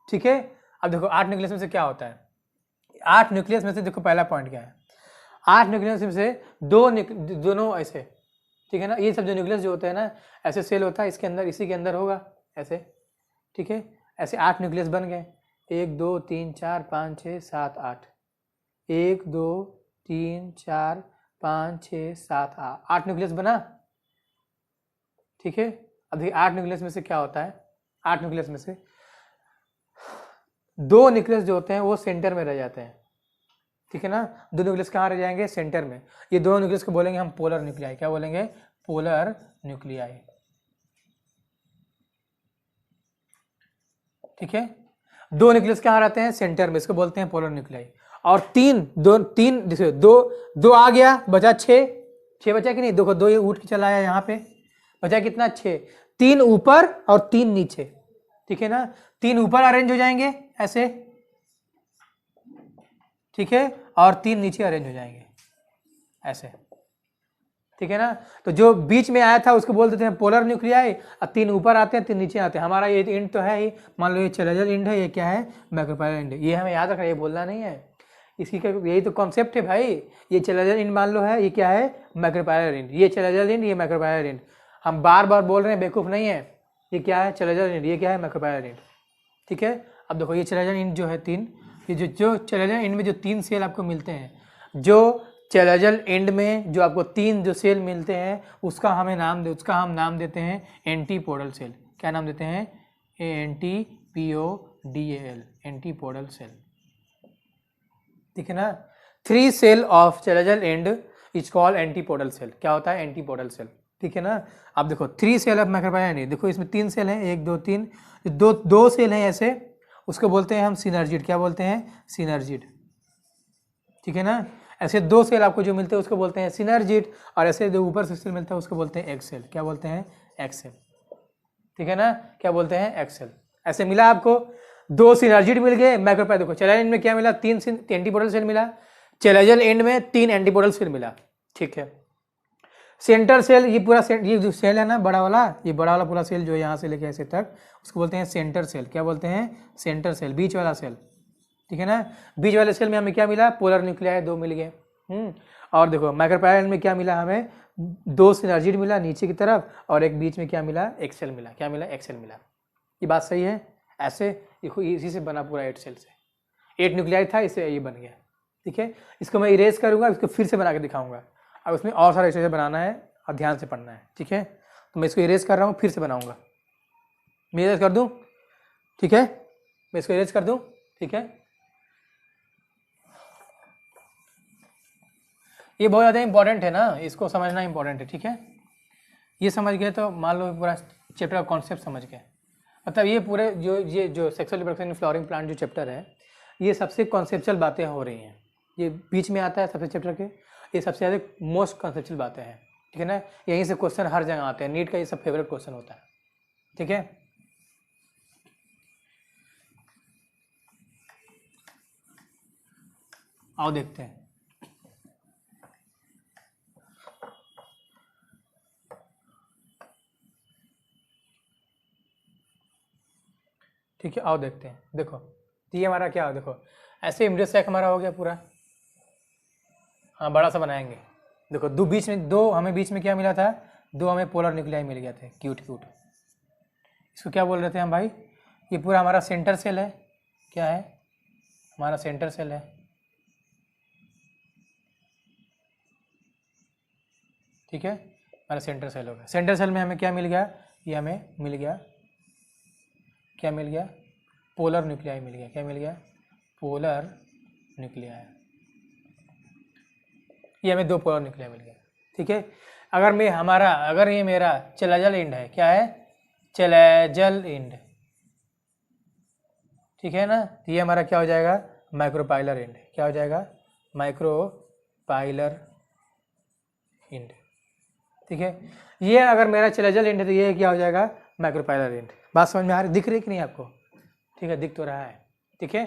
ठीक है, अब देखो 8 न्यूक्लियस में से क्या होता है, 8 न्यूक्लियस में से देखो पहला पॉइंट क्या है, 8 न्यूक्लियस में से दोनों ऐसे। ठीक है ना, ये सब जो न्यूक्लियस जो होते हैं ना, ऐसे सेल होता है इसके अंदर, इसी के अंदर होगा ऐसे। ठीक है, ऐसे 8 न्यूक्लियस बन गए, 1 2 3 4 5 6 7 8, 1 2 3 4 5 6 7 8 न्यूक्लियस बना। ठीक है, अब देखिए 8 न्यूक्लियस में से क्या होता है, 8 न्यूक्लियस में से 2 न्यूक्लियस जो होते हैं वो सेंटर में रह जाते हैं। ठीक है ना, 2 न्यूक्लियस कहाँ रह जाएंगे, सेंटर में। ये दोनों न्यूक्लियस को बोलेंगे हम पोलर न्यूक्लियाई। क्या बोलेंगे, पोलर न्यूक्लियाई। ठीक है, 2 न्यूक्लियस कहाँ रहते हैं, सेंटर में, इसको बोलते हैं पोलर न्यूक्लियाई। और तीन देखो, दो आ गया, बचा 6 बचा कि नहीं, देखो 2 ये उठ के चला आया यहाँ पे, बचा कितना, 6, 3 ऊपर और 3 नीचे। ठीक है ना, 3 ऊपर अरेंज हो जाएंगे ऐसे, ठीक है, और 3 नीचे अरेंज हो जाएंगे ऐसे। ठीक है ना, तो जो बीच में आया था उसको बोल देते हैं पोलर न्यूक्लियाई, और 3 ऊपर आते हैं 3 नीचे आते हैं। हमारा ये इंड तो है ही, मान लो ये चैलेंजर इंड है, ये क्या है, मैक्रोपाइलर इंड। ये हमें याद रखना, ये बोलना नहीं है, इसकी यही तो कॉन्सेप्ट है भाई। ये चैलेंजर इंड मान लो है, ये क्या है, मैक्रोपाइलर इंड। ये चैलेंजर इंड, ये मैक्रोपाइलर इंड। हम बार बार बोल रहे हैं, बेवकूफ नहीं है। ये क्या है, चैलेंजर इंड, ये क्या है, मैक्रोपाइलर इंड। ठीक है, अब देखो ये चैलेंजर इंड जो है 3, ये जो चैलेंजर इंड में जो 3 सेल आपको मिलते हैं, जो चैलेंजर एंड में जो आपको 3 जो सेल मिलते हैं, उसका हम नाम देते हैं एंटीपोडल सेल। क्या नाम देते हैं, ANTPODAL, एंटीपोडल सेल। ठीक है ना, 3 cell of chalazal end is called antipodal cell. क्या होता है, एंटीपोडल सेल। ठीक है ना, अब देखो 3 सेल ऑफ मैक्रोपाइलर इंड, देखो इसमें 3 सेल हैं, 1 2 3, दो सेल हैं ऐसे, उसको बोलते हैं हम सिनर्जिड। क्या बोलते हैं, सिनर्जिड। ठीक है ना, ऐसे 2 सेल आपको जो मिलते हैं उसको बोलते हैं सिनर्जिड, और ऐसे जो ऊपर से सेल मिलता है उसको बोलते हैं एक्सेल। क्या बोलते हैं, एक्सेल। ठीक है ना, क्या बोलते हैं, एक्सेल। ऐसे मिला आपको 2 सिनर्जिड मिल गए मैक्रोपाइलर। देखो चैलेंजर एंड में क्या मिला, 3 एंटीपोडल सेल मिला, चैलेंजर एंड में 3 एंटीपोडल सेल मिला। ठीक है, सेंटर सेल, ये पूरा ये जो सेल है ना बड़ा वाला, ये बड़ा वाला पूरा सेल जो यहाँ से लेके ऐसे तक, उसको बोलते हैं सेंटर सेल। क्या बोलते हैं, सेंटर सेल, बीच वाला सेल। ठीक है ना, बीच वाले सेल में हमें क्या मिला, पोलर न्यूक्लियाई 2 मिल गए। और देखो माइक्रोपाइलर में क्या मिला, हमें 2 सिनर्जिड मिला नीचे की तरफ, और एक बीच में क्या मिला, एक्सेल मिला। क्या मिला, एक्सेल मिला। ये बात सही है, ऐसे देखो इसी से बना पूरा 8 सेल से, 8 न्यूक्लियाई था, इससे ये बन गया। ठीक है। इसको मैं इरेज करूँगा, इसको फिर से बना के दिखाऊंगा। अब उसमें और सारा एक्सरसाइज बनाना है और ध्यान से पढ़ना है, ठीक है। तो मैं इसको इरेज कर रहा हूँ, फिर से बनाऊंगा। मैं इरेज कर दूँ, ठीक है, मैं इसको इरेज कर दूँ, ठीक है। ये बहुत ज़्यादा इंपॉर्टेंट है ना, इसको समझना इंपॉर्टेंट है, ठीक है। ये समझ गए तो मान लो पूरा चैप्टर का कॉन्सेप्ट समझ गए। मतलब ये पूरे जो sexual reproduction in flowering plant जो चैप्टर है, ये सबसे कॉन्सेप्चुअल बातें हो रही हैं। ये बीच में आता है सबसे चैप्टर के, ये सबसे ज़्यादा मोस्ट कॉन्सेप्चुअल बातें हैं, ठीक है ना। यहीं से क्वेश्चन हर जगह आते हैं, नीट का ये सब फेवरेट क्वेश्चन होता है, ठीक है। आओ देखते हैं। ठीक है, आओ देखते हैं। देखो तो ये हमारा क्या हो, देखो ऐसे इमरेज सेक हमारा हो गया पूरा। हाँ, बड़ा सा बनाएंगे। देखो दो बीच में, दो हमें बीच में क्या मिला था, दो हमें पोलर न्यूक्लियाई मिल गए थे, क्यूट क्यूट। इसको क्या बोल रहे थे हम भाई, ये पूरा हमारा सेंटर सेल है। क्या है, हमारा सेंटर सेल है, ठीक है, हमारा सेंटर सेल होगा। सेंटर सेल में हमें क्या मिल गया, ये हमें मिल गया, क्या मिल गया, पोलर न्यूक्लियाई मिल गया। क्या मिल गया, पोलर न्यूक्लियाई। ये हमें दो पोलर न्यूक्लियाई मिल गया, ठीक है। अगर ये मेरा चैलेंजल एंड है, क्या है, चैलेंजल एंड, ठीक है ना। तो ये हमारा क्या हो जाएगा, माइक्रोपाइलर एंड। क्या हो जाएगा, माइक्रोपाइलर एंड, ठीक है। ये अगर मेरा चैलेंजल एंड है तो ये क्या हो जाएगा, माइक्रोपाइलर एंड। बात समझ में आ रही, दिख रही कि नहीं आपको, ठीक है, दिख तो रहा है, ठीक है।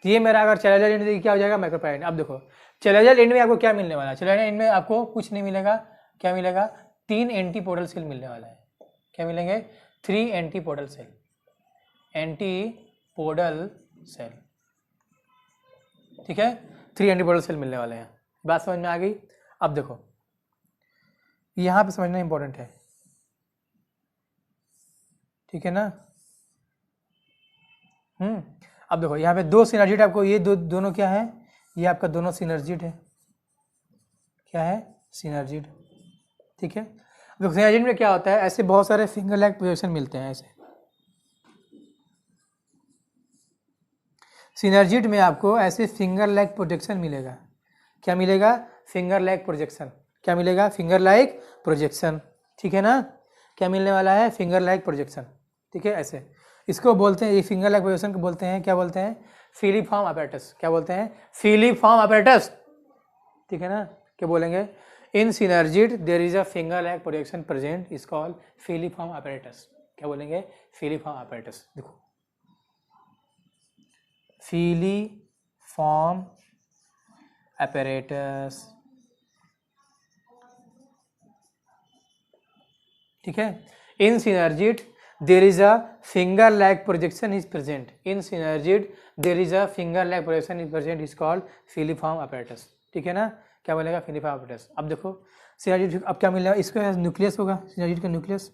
तो ये मेरा अगर चैलेंजल एंड है क्या हो जाएगा, माइक्रोपाइलर एंड। अब देखो चैलेंजल एंड में आपको क्या मिलने वाला है, चैलेंजल एंड में आपको कुछ नहीं मिलेगा। क्या मिलेगा, 3 एंटीपोडल सेल मिलने वाला है। क्या मिलेंगे, 3 एंटीपोडल सेल, एंटीपोडल सेल, ठीक है, 3 एंटीपोडल सेल मिलने वाले हैं। बात समझ में आ गई। अब देखो यहाँ पे समझना इंपॉर्टेंट है, ठीक है ना। अब देखो यहाँ पे दो सिनर्जिड, आपको ये दोनों क्या है, ये आपका दोनों सिनर्जिड है। क्या है, सिनर्जिड, ठीक है। देखो सिनर्जिड में क्या होता है, ऐसे बहुत सारे फिंगर लैग प्रोजेक्शन मिलते हैं। ऐसे सिनर्जिड में आपको ऐसे फिंगर लैग प्रोजेक्शन मिलेगा। क्या मिलेगा, फिंगर लैग प्रोजेक्शन। क्या मिलेगा, फिंगर लैग प्रोजेक्शन, ठीक है ना। क्या मिलने वाला है, फिंगर लैग प्रोजेक्शन, ठीक है। ऐसे इसको बोलते हैं, ये फिंगर लैग प्रोजेक्शन को बोलते हैं, क्या बोलते हैं, फिलीफॉर्म अपैरेटस। क्या बोलते हैं, फिलीफॉर्म अपैरेटस, ठीक है ना। क्या बोलेंगे, in synergid there is a finger like projection present, is called filiform apparatus. क्या बोलेंगे, फिलीफॉर्म अपैरेटस। देखो फिलीफॉर्म अपैरेटस, ठीक है। In synergid there is a finger like projection is present, in synergid there is a finger like projection is present, is called filiform apparatus, ठीक है ना। क्या बोलेगा, फिलीफॉर्म अपैरेटस। अब देखो सिनर्जिड अब क्या मिलेगा, इसका न्यूक्लियस होगा, सिनर्जिड का न्यूक्लियस,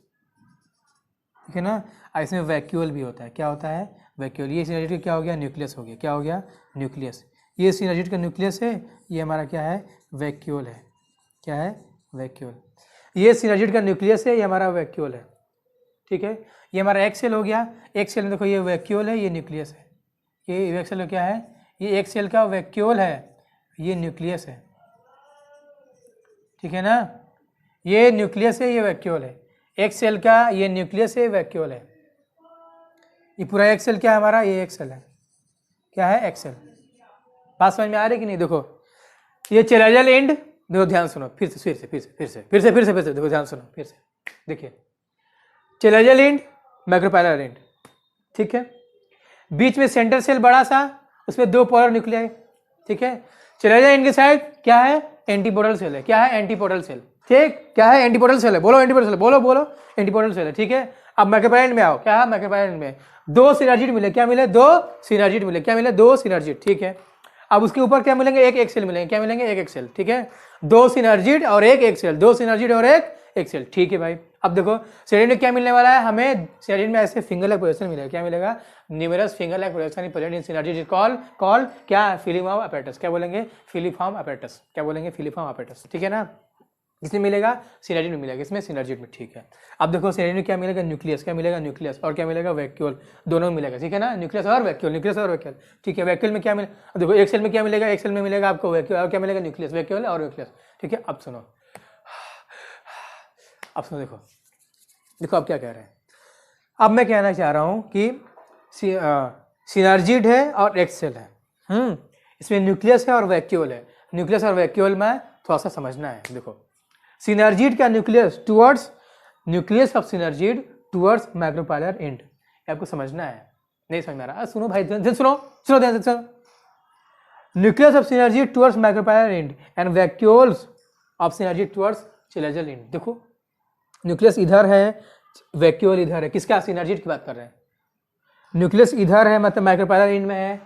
ठीक है ना। इसमें वैक्यूल भी होता है। क्या होता है, वैक्यूल। ये सिनर्जिड का क्या हो गया, न्यूक्लियस हो गया। क्या हो गया, न्यूक्लियस। ये सिनर्जिड का न्यूक्लियस है, ये हमारा क्या है, वैक्यूल है। क्या है, वैक्यूल। ये सिनर्जिड का न्यूक्लियस है, ये हमारा वैक्यूल है, ठीक है। ये हमारा एक सेल हो गया। एक सेल में देखो ये वैक्यूल है, ये न्यूक्लियस है। ये एक सेल क्या है, ये एक सेल का वैक्यूल है, ये न्यूक्लियस है, ठीक है ना। ये न्यूक्लियस है, ये वैक्यूल है। एक सेल का ये न्यूक्लियस है, वैक्यूल है। ये पूरा एक सेल क्या है हमारा, ये एक सेल है। क्या है, एक सेल। बात समझ में आ रही कि नहीं। देखो ये चैलेंजल एंड, देखो ध्यान सुनो, फिर से देखो ध्यान सुनो, फिर से देखिए, चैलेंजल एंड, माइक्रोपाइलर एंड, ठीक है। बीच में सेंटर सेल बड़ा सा, उसमें 2 पोलर न्यूक्लियाई, ठीक है। चैलेंजल एंड के साइड क्या है, एंटीपोडल सेल है। क्या है, एंटीपोडल सेल, ठीक। क्या है, एंटीपोडल सेल है। बोलो एंटीपोडल सेल, बोलो एंटीपोडल सेल है, ठीक है। अब माइक्रोपाइलर में आओ, क्या है, माइक्रोपाइलर में 2 सिनर्जिड मिले। क्या मिले, 2 सिनर्जिड मिले। क्या मिले, 2 सिनर्जिड, ठीक है। अब उसके ऊपर क्या मिलेंगे, एक एक्सेल मिलेंगे। क्या मिलेंगे, एक एक्सेल, ठीक है। 2 सिनर्जिड और एक एक्सेल, 2 सिनर्जिड और एक एक्सेल, ठीक है भाई। अब देखो सेरेनिन में क्या मिलने वाला है हमें, सेरेनिन में ऐसे फिंगर लाइक प्रोजेक्शन मिलेगा, क्या मिलेगा, numerous finger like projection present इन सिनर्जी कॉल क्या, फिलिफॉर्म अपैरेटस, क्या बोलेंगे, फिलिफॉर्म अपैरेटस, क्या बोलेंगे, फिलिफॉर्म अपैरेटस, ठीक है ना। इसमें मिलेगा सिनर्जिड में मिलेगा, इसमें सिनर्जिड में, ठीक है। अब देखो सिनर्जिड में क्या मिलेगा, न्यूक्लियस, क्या मिलेगा, न्यूक्लियस, और क्या मिलेगा, वैक्यूल, दोनों मिलेगा, ठीक है ना, न्यूक्लियस और वैक्यूल, न्यूक्लियस और वैक्यूल, ठीक है। वैक्यूल में क्या मिलेगा, देखो एक सेल में क्या मिलेगा, एक सेल में मिलेगा आपको वैक्यूल, और क्या मिलेगा, न्यूक्लियस, वैक्यूल और वैक्यूल, ठीक है। अब सुनो, अब सुनो, देखो देखो अब क्या कह रहे हैं, अब मैं कहना चाह रहा हूँ कि सिनर्जिड है और एक सेल है, इसमें न्यूक्लियस है और वैक्यूल है, न्यूक्लियस और वैक्यूल में थोड़ा सा समझना है। देखो सिनर्जिड का nucleus towards, nucleus of synergid towards micropylar end, आपको समझना है, नहीं समझ में आ रहा, सुनो भाई ध्यान सुनो, सुनो ध्यान सुनो, nucleus of synergid towards micropylar end and vacuoles of synergid towards chalazal end. देखो न्यूक्लियस इधर है, वैक्यूल इधर है, किसका, सिनर्जिड की बात कर रहे हैं, न्यूक्लियस इधर है मतलब माइक्रोपाइलर एंड में है,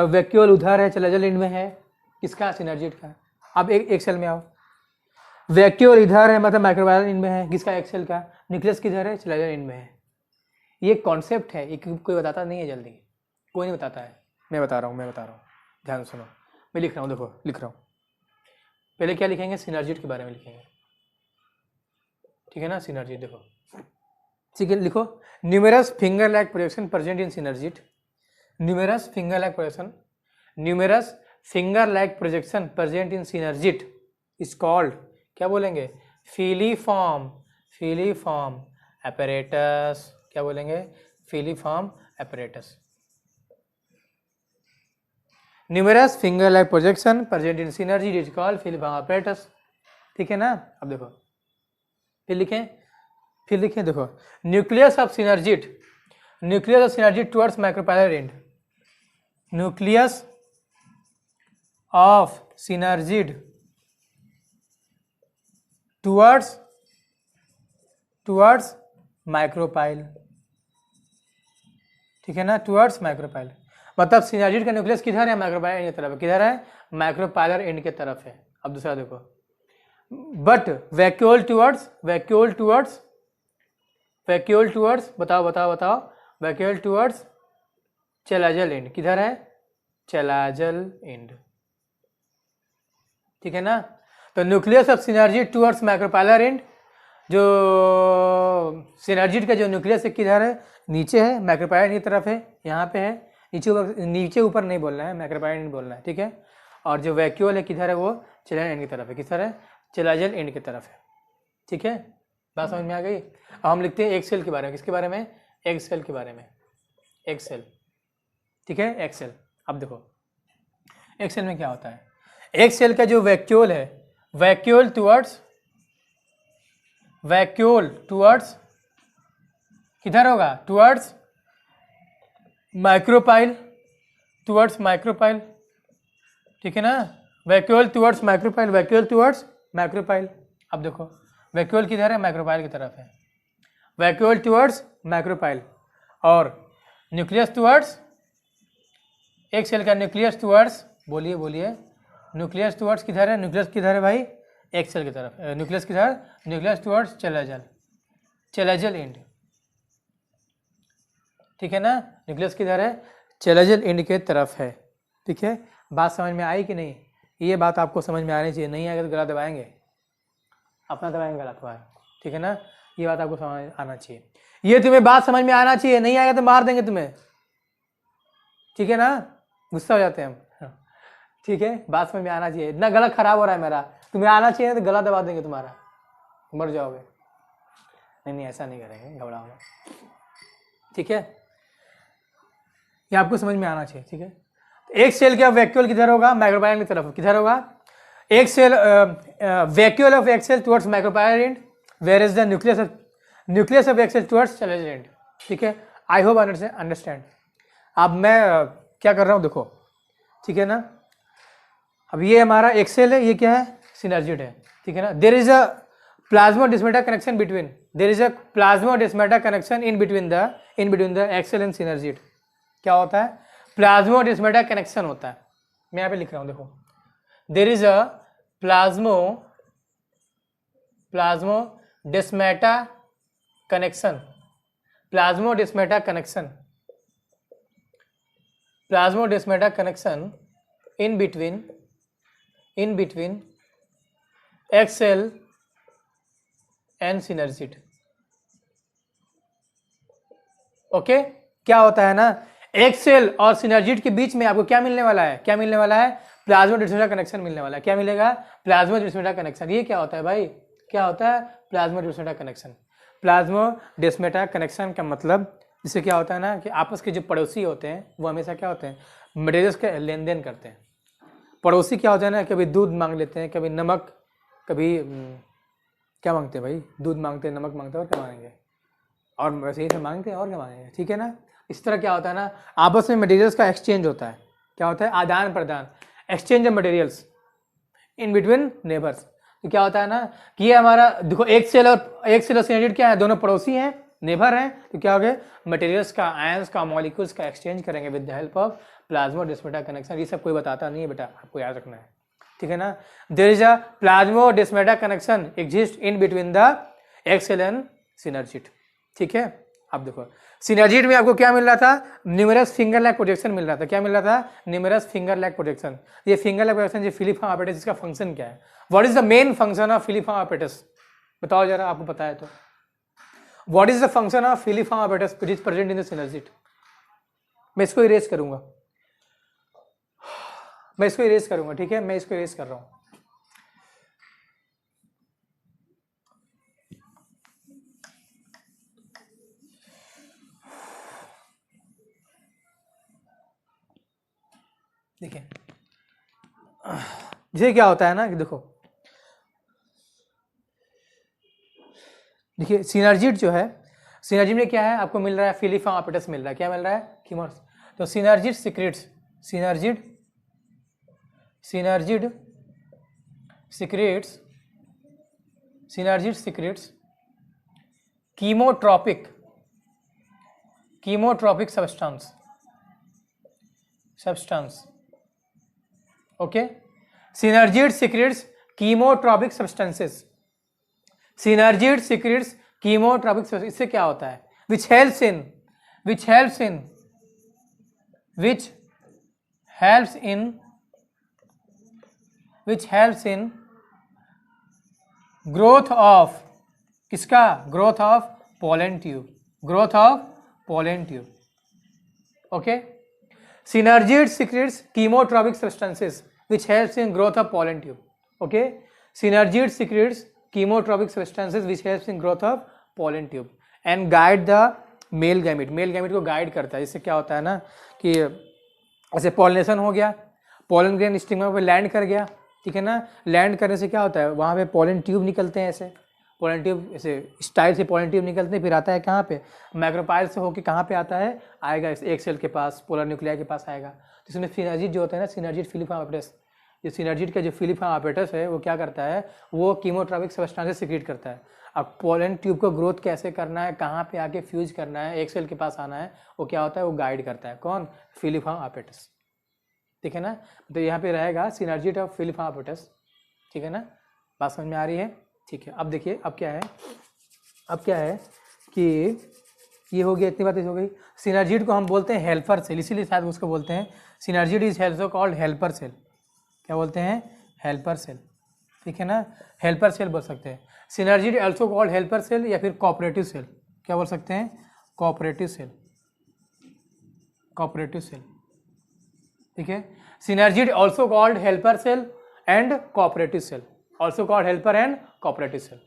वैक्यूल उधर है चेलेजल एंड में है, किसका, सिनर्जिड का। अब एक सेल में आओ, वैक्यूल इधर है मतलब माइक्रोपाइलर एंड में है, किसका, एक सेल का, न्यूक्लियस किधर है, चेलेजल एंड में है। ये कॉन्सेप्ट है, ये कोई बताता नहीं है जल्दी, कोई नहीं बताता है, मैं बता रहा हूँ, ध्यान सुनो, मैं लिख रहा हूँ, देखो लिख रहा हूँ, पहले क्या लिखेंगे, सिनर्जिड के बारे में लिखेंगे, ठीक है ना, सिनर्जिड, देखो ठीक है, लिखो, numerous finger like projection present in synergid, numerous finger like projection, numerous finger like projection present in synergid is called, क्या बोलेंगे, फिलिफॉर्म, फिलिफॉर्म apparatus, क्या बोलेंगे, filiform apparatus, numerous finger like projection present in synergid is called filiform apparatus, ठीक है ना। अब देखो फिर लिखें, देखो nucleus of synergid, nucleus of synergid towards micropylar end, nucleus of synergid towards micropyle, ठीक है ना, टुवर्ड्स माइक्रोपाइल, मतलब सिनर्जिड का न्यूक्लियस किधर है, माइक्रोपाइलर एंड की तरफ, किधर है, माइक्रोपाइलर एंड की तरफ है। अब दूसरा देखो, बट वैक्यूल टुवर्ड्स बताओ, वैक्यूल टुवर्ड्स चेलाजल एंड, किधर है, चेलाजल एंड, ठीक है ना। तो nucleus of synergid towards micropylar and, जो सिनर्जिड का जो न्यूक्लियस है किधर है, नीचे है, माइक्रोपाइलर की तरफ है, यहाँ पे है, नीचे ऊपर नहीं बोलना है, माइक्रोपाइलर एंड बोलना है, ठीक है। और जो वैक्यूल है किधर है, वो चेलाजल एंड की तरफ है, किधर है, चेलाजल एंड की तरफ है, ठीक है, बात समझ में आ गई। अब हम लिखते हैं एक सेल के बारे में, किसके बारे में, एक सेल के बारे में, एक सेल, ठीक है, एक सेल। अब देखो एक सेल में क्या होता है, एक सेल का जो वैक्यूल है, वैक्यूल टुवर्ड्स किधर होगा, टुवर्ड्स माइक्रोपाइल, ठीक है ना, वैक्यूल टुवर्ड्स माइक्रोपाइल, अब देखो वैक्यूल किधर है, माइक्रोपाइल की तरफ है, वैक्यूल टुवर्ड्स माइक्रोपाइल, और न्यूक्लियस टुवर्ड्स, एक सेल का न्यूक्लियस टुवर्ड्स, बोलिए, न्यूक्लियस टुवर्ड्स किधर है, न्यूक्लियस किधर है भाई, एक सेल की तरफ, न्यूक्लियस किधर, न्यूक्लियस टुवर्ड्स चेलाजल एंड, ठीक है ना, न्यूक्लियस किधर है, चेलाजल एंड के तरफ है, ठीक है। बात समझ में आई कि नहीं, ये बात आपको समझ में आनी चाहिए, नहीं आएगा तो गला दबाएंगे, अपना दबाएंगे गला तुम्हारा, ठीक है ना, ये बात आपको समझ आना चाहिए, ये तुम्हें बात समझ में आना चाहिए, नहीं आएगा तो मार देंगे तुम्हें, ठीक है ना, गुस्सा हो जाते हैं हम, ठीक है, बात समझ में आना चाहिए, इतना गला खराब हो रहा है मेरा, तुम्हें आना चाहिए तो गला दबा देंगे तुम्हारा, मर जाओगे, नहीं ऐसा नहीं करेंगे, घबराओ, ठीक है, ये आपको समझ में आना चाहिए, ठीक है। एक सेल का वैक्यूल किधर होगा, माइक्रोपाइलर की तरफ, किधर होगा, egg cell vacuole of egg cell towards micropylar end, where is the nucleus of egg cell towards chalazal end, ठीक है। I hope understand. अब मैं क्या कर रहा हूँ, देखो, ठीक है ना, अब ये हमारा एक सेल है, ये क्या है, सिनर्जिड है, ठीक है ना। There is a plasmodesmata connection in between the egg cell and synergid, क्या होता है, प्लाज्मोडेस्माटा कनेक्शन होता है, मैं यहाँ पे लिख रहा हूँ, देखो, there is a desmata connection, plasmodesmata connection, plasmodesmata connection in between X cell and synergid. Okay क्या होता है ना, एक सेल और सिनर्जिड के बीच में आपको क्या मिलने वाला है, क्या मिलने वाला है, प्लाज्मोडिस्मेटा कनेक्शन मिलने वाला है। क्या मिलेगा, प्लाज्मोडिस्मेटा कनेक्शन। ये क्या होता है भाई, क्या होता है, प्लाज्मोडिस्मेटा कनेक्शन। प्लाज्मोडिस्मेटा कनेक्शन का मतलब जिससे क्या होता है ना कि आपस के जो पड़ोसी होते हैं वो हमेशा क्या होते हैं, मटेरियल्स का लेन देन करते हैं। पड़ोसी क्या होता है ना, कभी दूध मांग लेते हैं, कभी नमक, कभी क्या मांगते हैं भाई, दूध मांगते हैं, नमक मांगते हैं, और क्या मांगेंगे, और वैसे ही से मांगते हैं, और क्या मांगेंगे, ठीक है ना। इस तरह क्या होता है ना, आपस में मटेरियल्स का एक्सचेंज होता है। क्या होता है, आदान प्रदान, exchange of materials in between neighbours. तो क्या होता है ना कि ये हमारा देखो एक सेल और सिनर्जिड क्या है, दोनों पड़ोसी हैं, नेबर हैं। तो क्या हो गया, मटेरियल्स का, आयंस का, मॉलिक्यूल्स का एक्सचेंज करेंगे with the help of प्लाज्मोडिस्मेटा connection. ये सब कोई बताता नहीं है बेटा, आपको याद रखना है, ठीक है ना। There is a plasmodesmata connection exist in between the egg cell and synergid, ठीक है। अब देखो सिनर्जिड में आपको क्या मिल रहा था, न्यूमरस फिंगर लाइक प्रोजेक्शन मिल रहा था। क्या मिल रहा था, न्यूमरस फिंगर लाइक प्रोजेक्शन। ये फिंगर लाइक प्रोजेक्शन, ये फिलिफॉर्म एपेटस, इसका फंक्शन क्या है, what is the main function of filiform apparatus, बताओ जरा, आपको पता है तो। What is the function of filiform apparatus which is present in the synergid. मैं इसको इरेज करूंगा, मैं इसको इरेज करूंगा, ठीक है, मैं इसको इरेज कर रहा हूं। देखिए ये क्या होता है ना कि देखिए सिनर्जिड जो है, सिनर्जिड में क्या है, आपको मिल रहा है फिलिफॉर्म एपेटस मिल रहा है। क्या मिल रहा है, कीमोर्स। तो synergid secretes, synergid secretes chemotropic substance, okay. Synergid secretes chemotropic substances, synergid secretes chemotropic substance. इससे क्या होता है, which helps in growth of, किसका, growth of pollen tube, okay. Synergid secretes chemotropic substances which helps in growth of pollen tube, okay. Synergid secretes chemotropic substances which helps in growth of pollen tube and guide the male gamete, male gamete को guide करता है। इससे क्या होता है ना कि ऐसे पॉलिनेशन हो गया, पोलन ग्रेन स्टिग्मा पे लैंड कर गया, ठीक है ना। लैंड करने से क्या होता है, वहाँ पे पोलन ट्यूब निकलते हैं, ऐसे पोलन ट्यूब, ऐसे स्टाइल से पोलन ट्यूब निकलते हैं, फिर आता है कहाँ पे, माइक्रोपाइल से होके कहाँ पे आता है, आएगा एक सेल के पास, पोलर न्यूक्लियाई के पास आएगा। तो इसमें सिनर्जिड जो होता है ना, सिनर्जिड फिलिफॉर्म एपेटस, ये सिनर्जिड का जो फिलिफॉर्म एपेटस है वो क्या करता है, वो कीमोट्रोपिक सब्सटेंसेस सीक्रेट करता है। अब पोलन ट्यूब को ग्रोथ कैसे करना है, कहाँ पे आके फ्यूज करना है, एक सेल के पास आना है, वो क्या होता है, वो गाइड करता है, कौन, फिलिफॉर्म एपेटस, ठीक है ना। तो यहाँ पे रहेगा सिनर्जिड ऑफ फिलिफॉर्म एपेटस, ठीक है ना, बात समझ में आ रही है, ठीक है। अब देखिए अब क्या है कि ये हो गया, इतनी बातें हो गई। सिनर्जिड को हम बोलते हैं हेल्पर सेल, इसीलिए शायद उसको बोलते हैं synergid is also called helper cell. क्या बोलते हैं, हेल्पर सेल, ठीक है ना, हेल्पर सेल बोल सकते हैं। Synergid also called helper cell या फिर कोऑपरेटिव सेल, क्या बोल सकते हैं, कोऑपरेटिव सेल, ठीक है। Synergid also called helper cell and cooperative cell, also called helper and cooperative cell,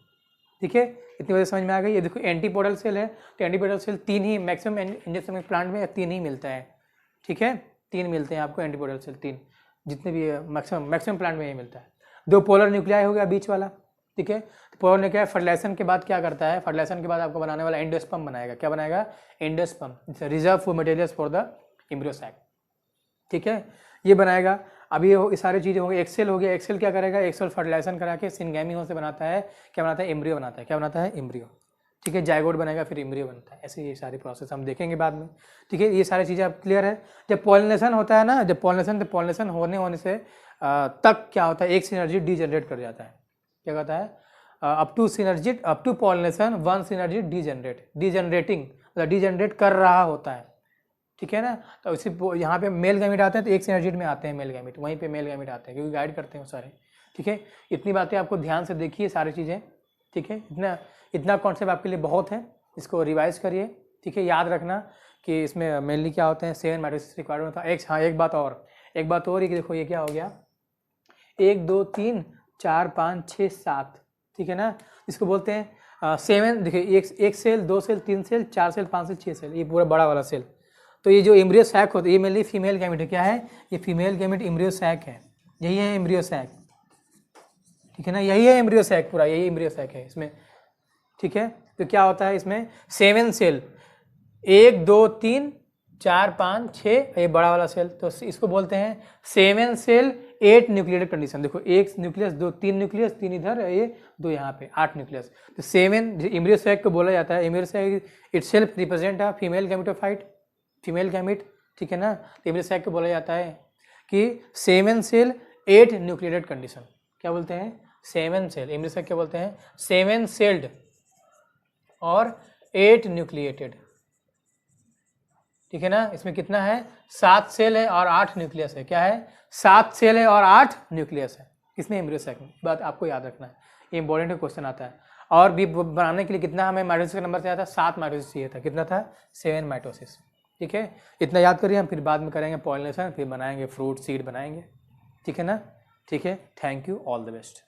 ठीक है। इतनी वजह समझ में आ गई। ये देखो एंटीपोडल सेल है, तो एंटीपोडल सेल तीन ही मैक्सिमम इंजेक्शन प्लांट में तीन ही मिलता है, ठीक है, तीन मिलते हैं आपको एंटीपोडल सेल, तीन जितने भी मैक्सिमम प्लांट में यही मिलता है। दो पोलर न्यूक्लियाई हो गया बीच वाला, ठीक है। तो पोलर न्यूक्लियाई फर्टिलाइजेशन के बाद क्या करता है, फर्टिलाइजेशन के बाद आपको बनाने वाला एंडोस्पर्म बनाएगा। क्या बनाएगा, endosperm, reserve for materials for the embryo sac, ठीक है, ये बनाएगा। अभी ये सारी चीज़ें हो गई। एक्सेल हो गया, एक्सेल क्या करेगा, एक्सेल फर्टिलाइजेशन करा के सिनगैमी से बनाता है, क्या बनाता है, एम्ब्रियो बनाता है, क्या बनाता है, एम्ब्रियो, ठीक है। जाइगोट बनेगा, फिर एम्ब्रियो बनता है। ऐसे ये सारी प्रोसेस हम देखेंगे बाद में, ठीक है। ये सारी चीज़ें अब क्लियर है। जब पॉलिनेशन होता है ना, जब पॉलिनेशन होने से तक क्या होता है, एक सिनर्जी डीजनरेट कर जाता है, क्या कहता है, up to synergid, up to pollination one synergid degenerate, degenerating मतलब डीजनरेट कर रहा होता है, ठीक है ना। तो इसी यहाँ पे मेल गैमेट आते हैं तो एक सिनर्जिट में आते हैं मेल गैमेट, वहीं पे मेल गैमेट आते हैं क्योंकि गाइड करते हैं वो सारे, ठीक है। इतनी बातें आपको ध्यान से देखिए सारी चीज़ें, ठीक है। इतना इतना कॉन्सेप्ट आपके लिए बहुत है, इसको रिवाइज करिए, ठीक है। याद रखना कि इसमें मेनली क्या होते हैं, 7 मैट्रिसेस रिक्वायर्ड होता है। हाँ एक बात और ये कि देखो ये क्या हो गया, 1 2 3 4 5 6 7, ठीक है ना। इसको बोलते हैं 7, देखिए एक cell, 2 cell, 3 cell, 4 cell, 5 cell, 6 cell, ये पूरा बड़ा वाला सेल। तो ये जो एम्ब्रियो सैक होता है ये मेनली फीमेल गैमेट है, क्या है ये फीमेल गैमेट एम्ब्रियो सैक है, यही है एम्ब्रियो सैक, ठीक है ना, यही है एम्ब्रियो सैक पूरा, यही एम्ब्रियो सैक है इसमें, ठीक है। तो क्या होता है इसमें 7 सेल, 1 2 3 4 5 6, ये बड़ा वाला सेल, तो इसको बोलते हैं 7 सेल 8 न्यूक्लिएटेड कंडीशन। देखो एक न्यूक्लियस, 2 3 न्यूक्लियस, 3 इधर, ये 2 यहाँ पे, 8 न्यूक्लियस। तो 7 एम्ब्रियो सैक को बोला जाता है, embryo sac itself represent a female gametophyte, female gamete, ठीक है ना। तो एम्ब्रियो सैक को बोला जाता है कि 7 सेल 8 न्यूक्लिएटेड कंडीशन, क्या बोलते हैं 7 सेल, एम्ब्रियो सैक क्या बोलते हैं 7 सेल्ड और 8 न्यूक्लिएटेड, ठीक है ना। इसमें कितना है 7 सेल है और 8 न्यूक्लियस है, क्या है 7 सेल है और 8 न्यूक्लियस है, किसमें एम्ब्रियो सैक में, बात आपको याद रखना है, ये इंपॉर्टेंट क्वेश्चन आता है। और भी बनाने के लिए कितना हमें माइटोसिस का नंबर चाहिए था, 7 माइटोसिस चाहिए था, कितना था 7 माइटोसिस, ठीक है। इतना याद करिए, हम फिर बाद में करेंगे पॉलिनेशन, फिर बनाएंगे फ्रूट सीड बनाएंगे, ठीक है ना, ठीक है। Thank you, all the best.